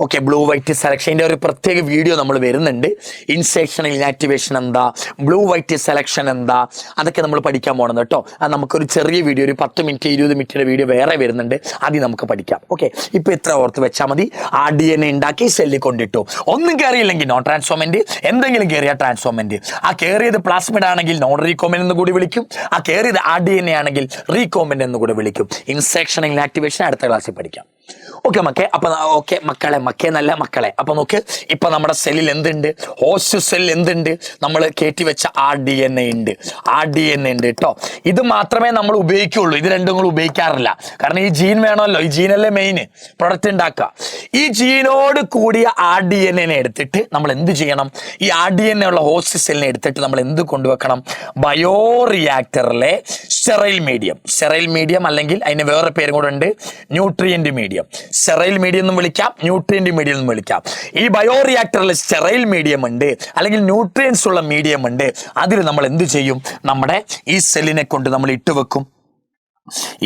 ഓക്കെ, ബ്ലൂ വൈറ്റ് സെലക്ഷൻ്റെ ഒരു പ്രത്യേക വീഡിയോ നമ്മൾ വരുന്നുണ്ട്. ഇൻസെക്ഷണൽ ഇനാക്ടിവേഷൻ എന്താ, ബ്ലൂ വൈറ്റ് സെലക്ഷൻ എന്താ, അതൊക്കെ നമ്മൾ പഠിക്കാൻ പോകണം കേട്ടോ. അത് നമുക്കൊരു ചെറിയ വീഡിയോ, ഒരു 10 മിനിറ്റ് 20 മിനിറ്റിൻ്റെ വീഡിയോ വേറെ വരുന്നുണ്ട്, അതിൽ നമുക്ക് പഠിക്കാം. ഓക്കെ, ഇപ്പോൾ ഇത്ര ഓർത്ത് വെച്ചാൽ മതി. RDNA ഉണ്ടാക്കി സെല്ലിൽ കൊണ്ടിട്ടു. ഒന്നും കയറിയില്ലെങ്കിൽ നോൺ ട്രാൻസ്ഫോർമെന്റ്, എന്തെങ്കിലും കയറിയ ട്രാൻസ്ഫോർമെന്റ്. ആ കയറിയത് പ്ലാസ്മിഡ് ആണെങ്കിൽ നോൺ റീകോമിനന്റ് എന്ന് കൂടി വിളിക്കും. ആ കയറിയത് RDNA ആണെങ്കിൽ റീകോമിനന്റ് എന്ന് കൂടി വിളിക്കും. ഇൻസെക്ഷണൽ ഇനാക്ടിവേഷൻ അടുത്ത ക്ലാസ്സിൽ പഠിക്കാം. ഓക്കെ മക്കളെ. അപ്പൊ ഓക്കെ മക്കളെ നല്ല മക്കളെ. അപ്പൊ നോക്ക്, ഇപ്പൊ നമ്മുടെ സെല്ലിൽ എന്തുണ്ട്? ഹോസ്റ്റ് സെല്ലിൽ എന്തുണ്ട്? നമ്മൾ കയറ്റി വെച്ച RDNA ഉണ്ട് കേട്ടോ. ഇത് മാത്രമേ നമ്മൾ ഉപയോഗിക്കുള്ളൂ, ഇത് രണ്ടും കൂടെ ഉപയോഗിക്കാറില്ല. കാരണം ഈ ജീൻ വേണമല്ലോ, ഈ ജീനല്ലേ മെയിൻ പ്രൊഡക്റ്റ് ഉണ്ടാക്കുക. ഈ ജീനോട് കൂടിയ RDNA എടുത്തിട്ട് നമ്മൾ എന്ത് ചെയ്യണം? ഈ RDNA ഉള്ള ഹോസ്റ്റ് സെല്ലിനെ എടുത്തിട്ട് നമ്മൾ എന്ത് കൊണ്ടുവെക്കണം? ബയോറിയാക്ടറിലെ സ്റ്റെറൈൽ മീഡിയം അല്ലെങ്കിൽ അതിന് വേറെ പേരും കൂടെ ഉണ്ട്, ന്യൂട്രിയന്റ് മീഡിയം. സ്റ്റെറൈൽ മീഡിയം എന്നും വിളിക്കാം, ന്യൂട്രിയന്റ് മീഡിയം എന്നും വിളിക്കാം. ഈ ബയോറിയാക്ടറിൽ സ്റ്റെറൈൽ മീഡിയം ഉണ്ട് അല്ലെങ്കിൽ ന്യൂട്രിയൻസ് ഉള്ള മീഡിയം ഉണ്ട്. അതിൽ നമ്മൾ എന്ത് ചെയ്യും? നമ്മുടെ ഈ സെല്ലിനെ കൊണ്ട് നമ്മൾ ഇട്ടുവെക്കും.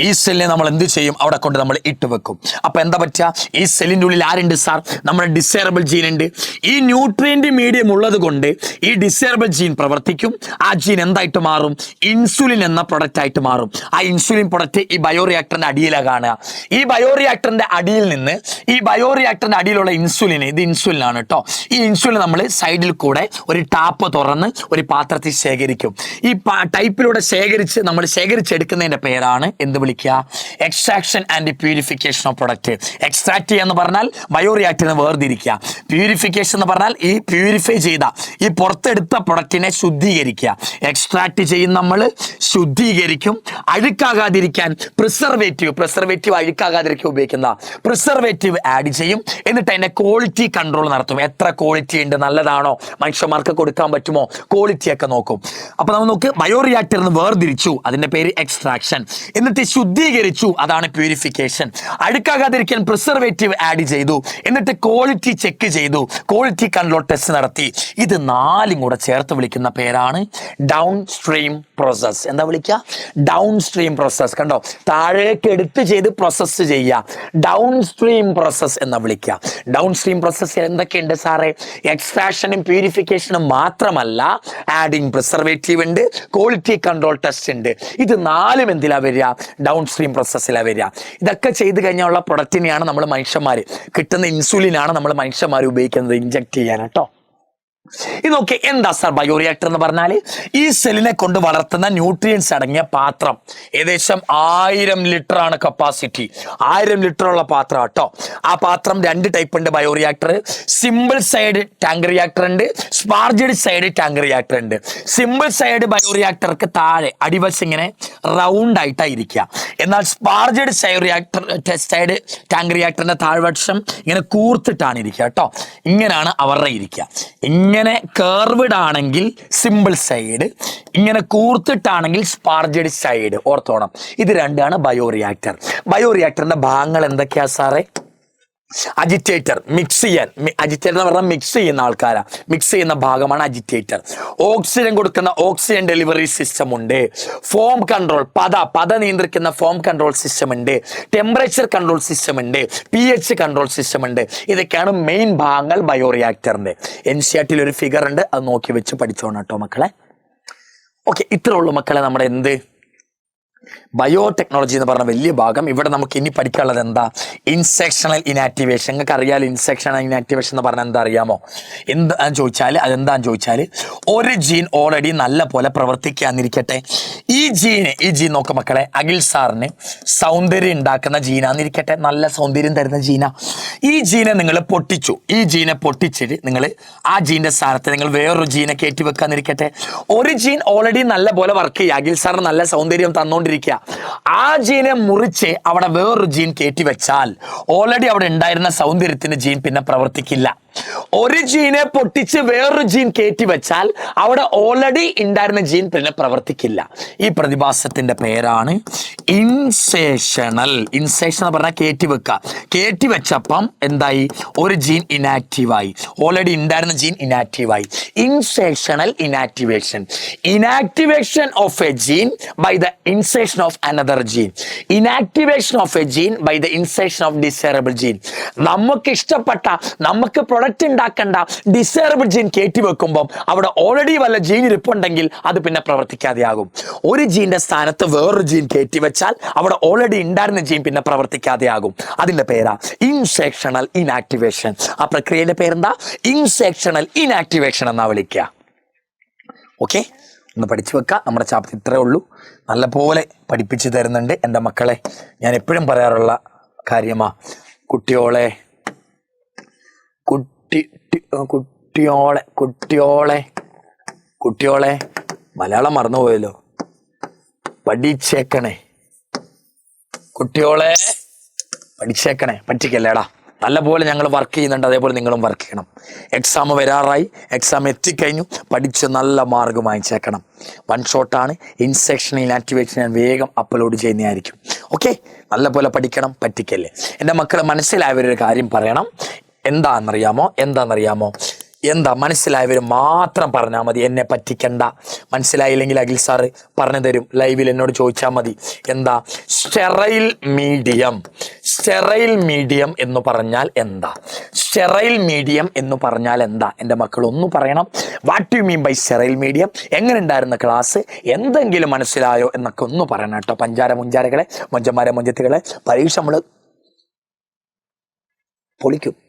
ഈ സെല്ലിനെ നമ്മൾ എന്ത് ചെയ്യും? അവിടെ കൊണ്ട് നമ്മൾ ഇട്ട് വെക്കും. അപ്പൊ എന്താ പറ്റുക? ഈ സെല്ലിന്റെ ഉള്ളിൽ ആരുണ്ട് സാർ? നമ്മുടെ ഡിസൈറബിൾ ജീൻ ഉണ്ട്. ഈ ന്യൂട്രിയന്റ് മീഡിയം ഉള്ളത് കൊണ്ട് ഈ ഡിസൈറബിൾ ജീൻ പ്രവർത്തിക്കും. ആ ജീൻ എന്തായിട്ട് മാറും? ഇൻസുലിൻ എന്ന പ്രൊഡക്റ്റ് ആയിട്ട് മാറും. ആ ഇൻസുലിൻ പ്രൊഡക്റ്റ് ഈ ബയോറിയാക്ടറിന്റെ അടിയിലാണ് കാണുക. ഈ ബയോറിയാക്ടറിന്റെ അടിയിൽ നിന്ന് ഈ ബയോറിയാക്ടറിന്റെ അടിയിലുള്ള ഇൻസുലിൻ, ഇത് ഇൻസുലിൻ ആണ് കേട്ടോ. ഈ ഇൻസുലിൻ നമ്മൾ സൈഡിൽ കൂടെ ഒരു ടാപ്പ് തുറന്ന് ഒരു പാത്രത്തിൽ ശേഖരിക്കും. ഈ ടൈപ്പിലൂടെ നമ്മൾ ശേഖരിച്ചെടുക്കുന്നതിന്റെ പേരാണ് എന്ത് വിളിക്കുക? Extraction and purification of product. Extract ചെയ്യുക എന്ന് പറഞ്ഞാൽ ബയോറിയാക്ടറിൽ നിന്ന് വേർതിരിക്കുക. പ്യൂരിഫിക്കേഷൻ എന്ന് പറഞ്ഞാൽ ഈ പ്യൂരിഫൈ ചെയ്ത ഈ പുറത്തെടുത്ത പ്രൊഡക്റ്റിനെ ശുദ്ധീകരിക്കുക. എക്സ്ട്രാക്ട് ചെയ്യും, നമ്മൾ ശുദ്ധീകരിക്കും. അഴുക്കാകാതിരിക്കാൻ പ്രിസർവേറ്റീവ് അഴുക്കാകാതിരിക്കാൻ ഉപയോഗിക്കുന്ന പ്രിസർവേറ്റീവ് ആഡ് ചെയ്യും. എന്നിട്ട് അതിന്റെ ക്വാളിറ്റി കൺട്രോൾ നടത്തും. എത്ര ക്വാളിറ്റി ഉണ്ട്, നല്ലതാണോ, മനുഷ്യന്മാർക്ക് കൊടുക്കാൻ പറ്റുമോ, ക്വാളിറ്റി ഒക്കെ നോക്കും. അപ്പൊ നമ്മൾ നോക്ക്, ബയോറിയാക്ടറിൽ നിന്ന് വേർതിരിച്ചു, അതിന്റെ പേര് എക്സ്ട്രാക്ഷൻ. എന്നിട്ട് ശുദ്ധീകരിച്ചു, അതാണ് പ്യൂരിഫിക്കേഷൻ. അഴുക്കാകാതിരിക്കാൻ പ്രിസർവേറ്റീവ് ആഡ് ചെയ്തു. എന്നിട്ട് ക്വാളിറ്റി ചെക്ക് ചെയ്തു, ക്വാളിറ്റി കൺട്രോൾ ടെസ്റ്റ് നടത്തി. ഇത് നാലും കൂടെ ചേർത്ത് വിളിക്കുന്ന പേരാണ് ഡൗൺ സ്ട്രീം പ്രോസസ്. എന്താ വിളിക്കുക? Down stream process. കണ്ടോ, താഴേക്ക് എടുത്ത് ചെയ്ത് പ്രോസസ് ചെയ്യുക, ഡൗൺ സ്ട്രീം പ്രോസസ് എന്ന് വിളിക്കുക. ഡൗൺ സ്ട്രീം പ്രോസസ് എന്തൊക്കെയുണ്ട് സാറേ? എക്സ്ട്രാക്ഷനും പ്യൂരിഫിക്കേഷനും മാത്രമല്ല, ആഡിങ് പ്രിസർവേറ്റീവ് ഉണ്ട്, ക്വാളിറ്റി കൺട്രോൾ ടെസ്റ്റ് ഉണ്ട്. ഇത് നാലും എന്തിലാ വരിക? ഡൗൺ സ്ട്രീം പ്രോസസ്സിലാണ് വരിക. ഇതൊക്കെ ചെയ്ത് കഴിഞ്ഞുള്ള പ്രൊഡക്റ്റിനെയാണ് നമ്മൾ മനുഷ്യന്മാർ, കിട്ടുന്ന ഇൻസുലിനാണ് നമ്മൾ മനുഷ്യന്മാർ ഉപയോഗിക്കുന്നത് ഇൻജെക്ട് ചെയ്യാൻ കേട്ടോ. ഇതൊക്കെ എന്താ സാർ ബയോറിയാക്ടർ എന്ന് പറഞ്ഞാൽ? ഈ സെല്ലിനെ കൊണ്ട് വളർത്തുന്ന ന്യൂട്രിയൻസ് അടങ്ങിയ പാത്രം. ഏകദേശം 1000 ലിറ്റർ ആണ് കപ്പാസിറ്റി. 1000 ലിറ്റർ ഉള്ള പാത്രം കേട്ടോ. ആ പാത്രം 2 ടൈപ്പ് ഉണ്ട് bioreactor. Simple side tank reactor ഉണ്ട്, സ്പാർജഡ് സൈഡ് ടാങ്ക് റിയാക്ടർ ഉണ്ട്. സിമ്പിൾ സൈഡ് ബയോറിയാക്ടർക്ക് താഴെ അടിവശം ഇങ്ങനെ റൗണ്ട് ആയിട്ടായിരിക്കുക. എന്നാൽ സ്പാർജഡ് സൈഡ് ടാങ്ക് റിയാക്ടറിന്റെ താഴ്വശം ഇങ്ങനെ കൂർത്തിട്ടാണ് ഇരിക്കുക കേട്ടോ. ഇങ്ങനെയാണ് അവരുടെ ഇരിക്കുക. ഇങ്ങനെ കേർവ്ഡ് ആണെങ്കിൽ സിമ്പിൾ സൈഡ്, ഇങ്ങനെ കൂർത്തിട്ടാണെങ്കിൽ സ്പാർജഡ് സൈഡ്. ഓർത്തോണം, ഇത് രണ്ടാണ് ബയോറിയാക്ടർ. ബയോറിയാക്ടറിന്റെ ഭാഗങ്ങൾ എന്തൊക്കെയാ സാറേ? അജിറ്റേറ്റർ, മിക്സ് ചെയ്യാൻ. അജിറ്റേറ്റർ എന്ന് പറഞ്ഞാൽ മിക്സ് ചെയ്യുന്ന ആൾക്കാരാ, മിക്സ് ചെയ്യുന്ന ഭാഗമാണ് അജിറ്റേറ്റർ. ഓക്സിജൻ കൊടുക്കുന്ന ഓക്സിജൻ ഡെലിവറി സിസ്റ്റം ഉണ്ട്. ഫോം കൺട്രോൾ, പത നിയന്ത്രിക്കുന്ന ഫോം കൺട്രോൾ സിസ്റ്റം ഉണ്ട്. ടെമ്പറേച്ചർ കൺട്രോൾ സിസ്റ്റം ഉണ്ട്. pH കൺട്രോൾ സിസ്റ്റം ഉണ്ട്. ഇതൊക്കെയാണ് മെയിൻ ഭാഗങ്ങൾ ബയോറിയാക്ടറിന്റെ. NCERT ഒരു ഫിഗർ ഉണ്ട്, അത് നോക്കി വെച്ച് പഠിച്ചോണം കേട്ടോ മക്കളെ. ഓക്കെ, ഇത്രേ ഉള്ളൂ മക്കളെ നമ്മുടെ ബയോടെക്നോളജി എന്ന് പറഞ്ഞ വലിയ ഭാഗം. ഇവിടെ നമുക്ക് ഇനി പഠിക്കാനുള്ളത് എന്താ? ഇൻസെക്ഷണൽ ഇനാക്ടിവേഷൻ. നിങ്ങൾക്ക് അറിയാലോ ഇൻസെക്ഷണൽ ഇനാക്ടിവേഷൻ എന്ന് പറഞ്ഞാൽ എന്താ അറിയാമോ? എന്താന്ന് ചോദിച്ചാൽ ഒരു ജീൻ ഓൾറെഡി നല്ല പോലെ പ്രവർത്തിക്കാന്നിരിക്കട്ടെ. ഈ ജീൻ നോക്ക മക്കളെ, അഖിൽ സാറിന് സൗന്ദര്യം ഉണ്ടാക്കുന്ന ജീനാന്നിരിക്കട്ടെ, നല്ല സൗന്ദര്യം തരുന്ന ജീന. ഈ ജീനെ നിങ്ങൾ പൊട്ടിച്ചു. ഈ ജീനെ പൊട്ടിച്ചിട്ട് നിങ്ങൾ ആ ജീൻ്റെ സ്ഥാനത്ത് നിങ്ങൾ വേറൊരു ജീനെ കയറ്റി വെക്കാന്നിരിക്കട്ടെ. ഒരു ജീൻ ഓൾറെഡി നല്ല പോലെ വർക്ക് ചെയ്യുക, അഖിൽ സാറിന് നല്ല സൗന്ദര്യം തന്നുകൊണ്ടിരിക്കുക. ആ ജീനെ മുറിച്ച് അവിടെ വേറൊരു ജീൻ കയറ്റി വെച്ചാൽ ഓൾറെഡി അവിടെ ഉണ്ടായിരുന്ന സൗന്ദര്യത്തിന് ജീൻ പിന്നെ പ്രവർത്തിക്കില്ല. ഒരു ജീനെ പൊട്ടിച്ച് വേറൊരു ജീൻ കയറ്റി വെച്ചാൽ അവിടെ ഓൾറെഡി ഉണ്ടായിരുന്ന ജീൻ പിന്നെ പ്രവർത്തിക്കില്ല. ഈ പ്രതിഭാസത്തിന്റെ പേരാണ് ഇൻസേഷണൽ. ഇൻസേഷൻ എന്ന് പറഞ്ഞാൽ കയറ്റി വെക്കുക. കയറ്റി വെച്ചപ്പം എന്തായി? ഒരു ജീൻ ഇനാക്റ്റീവായി, ഓൾറെഡി ഉണ്ടായിരുന്ന ജീൻ ഇനാക്റ്റീവായി. Insertional inactivation. Inactivation of a gene by the insertion of another gene. Inactivation of a gene by the insertion of desirable gene. നമുക്ക് ഇഷ്ടപ്പെട്ട, നമുക്ക് പ്രൊഡക്റ്റ് ഉണ്ടാക്കേണ്ട ഡിസൈറബിൾ ജീൻ കയറ്റി വെക്കുമ്പോൾ അവിടെ ഓൾറെഡി വല്ല ജീൻ ഇരിപ്പുണ്ടെങ്കിൽ അത് പിന്നെ പ്രവർത്തിക്കാതെയാകും. ഒരു ജീന്റെ സ്ഥാനത്ത് വേറൊരു ജീൻ കയറ്റി വെച്ചാൽ അവിടെ ഓൾറെഡി ഉണ്ടായിരുന്ന ജീൻ പിന്നെ പ്രവർത്തിക്കാതെയാകും. അതിന്റെ പേരാ ഇൻസെക്ഷണൽ ഇനാക്ടിവേഷൻ. ആ പ്രക്രിയയുടെ പേരെന്താ? ഇൻസെക്ഷണൽ ഇനാക്ടിവേഷൻ എന്നാ വിളിക്കുക. ഓക്കെ, ഒന്ന് പഠിച്ചു വെക്കുക. നമ്മുടെ ചാപ്റ്റർ ഇത്രേ ഉള്ളൂ. നല്ലപോലെ പഠിപ്പിച്ചു തരുന്നുണ്ട് എൻ്റെ മക്കളെ. ഞാൻ എപ്പോഴും പറയാറുള്ള കാര്യമാ, കുട്ടിയോളെ മലയാളം മറന്നുപോയല്ലോ, പഠിച്ചേക്കണേ. കുട്ടിയോളെ പഠിച്ചേക്കണേ, പറ്റിക്കല്ലേടാ. നല്ലപോലെ ഞങ്ങൾ വർക്ക് ചെയ്യുന്നുണ്ട്, അതേപോലെ നിങ്ങളും വർക്ക് ചെയ്യണം. എക്സാം വരാറായി, എക്സാം എത്തിക്കഴിഞ്ഞു, പഠിച്ച് നല്ല മാർക്ക് വാങ്ങിച്ചേക്കണം. 1 ഷോട്ടാണ്. ഇൻസെക്ഷൻ ഇനാക്ടിവേഷൻ ഞാൻ വേഗം അപ്ലോഡ് ചെയ്യുന്നതായിരിക്കും. ഓക്കെ, നല്ലപോലെ പഠിക്കണം, പറ്റിക്കല്ലേ. എൻ്റെ മക്കൾ മനസ്സിലായവരൊരു കാര്യം പറയണം. എന്താണെന്നറിയാമോ? എന്താ മനസ്സിലായവർ മാത്രം പറഞ്ഞാൽ മതി, എന്നെ പറ്റിക്കണ്ട. മനസ്സിലായില്ലെങ്കിൽ അഖിൽ സാറ് പറഞ്ഞു തരും, ലൈവിൽ എന്നോട് ചോദിച്ചാൽ മതി. എന്താ സ്റ്റെറൈൽ മീഡിയം? സ്റ്റെറൈൽ മീഡിയം എന്ന് പറഞ്ഞാൽ എന്താ? സ്റ്റെറൈൽ മീഡിയം എന്ന് പറഞ്ഞാൽ എന്താ? എൻ്റെ മക്കൾ ഒന്ന് പറയണം. What you mean by sterile medium? എങ്ങനെ ഉണ്ടായിരുന്ന ക്ലാസ്? എന്തെങ്കിലും മനസ്സിലായോ എന്നൊക്കെ ഒന്ന് പറയണം കേട്ടോ. പഞ്ചാര മുഞ്ചാരകളെ, മൊഞ്ചന്മാരെ, മൊഞ്ചത്തുകളെ, പരീക്ഷ നമ്മൾ പൊളിക്കും.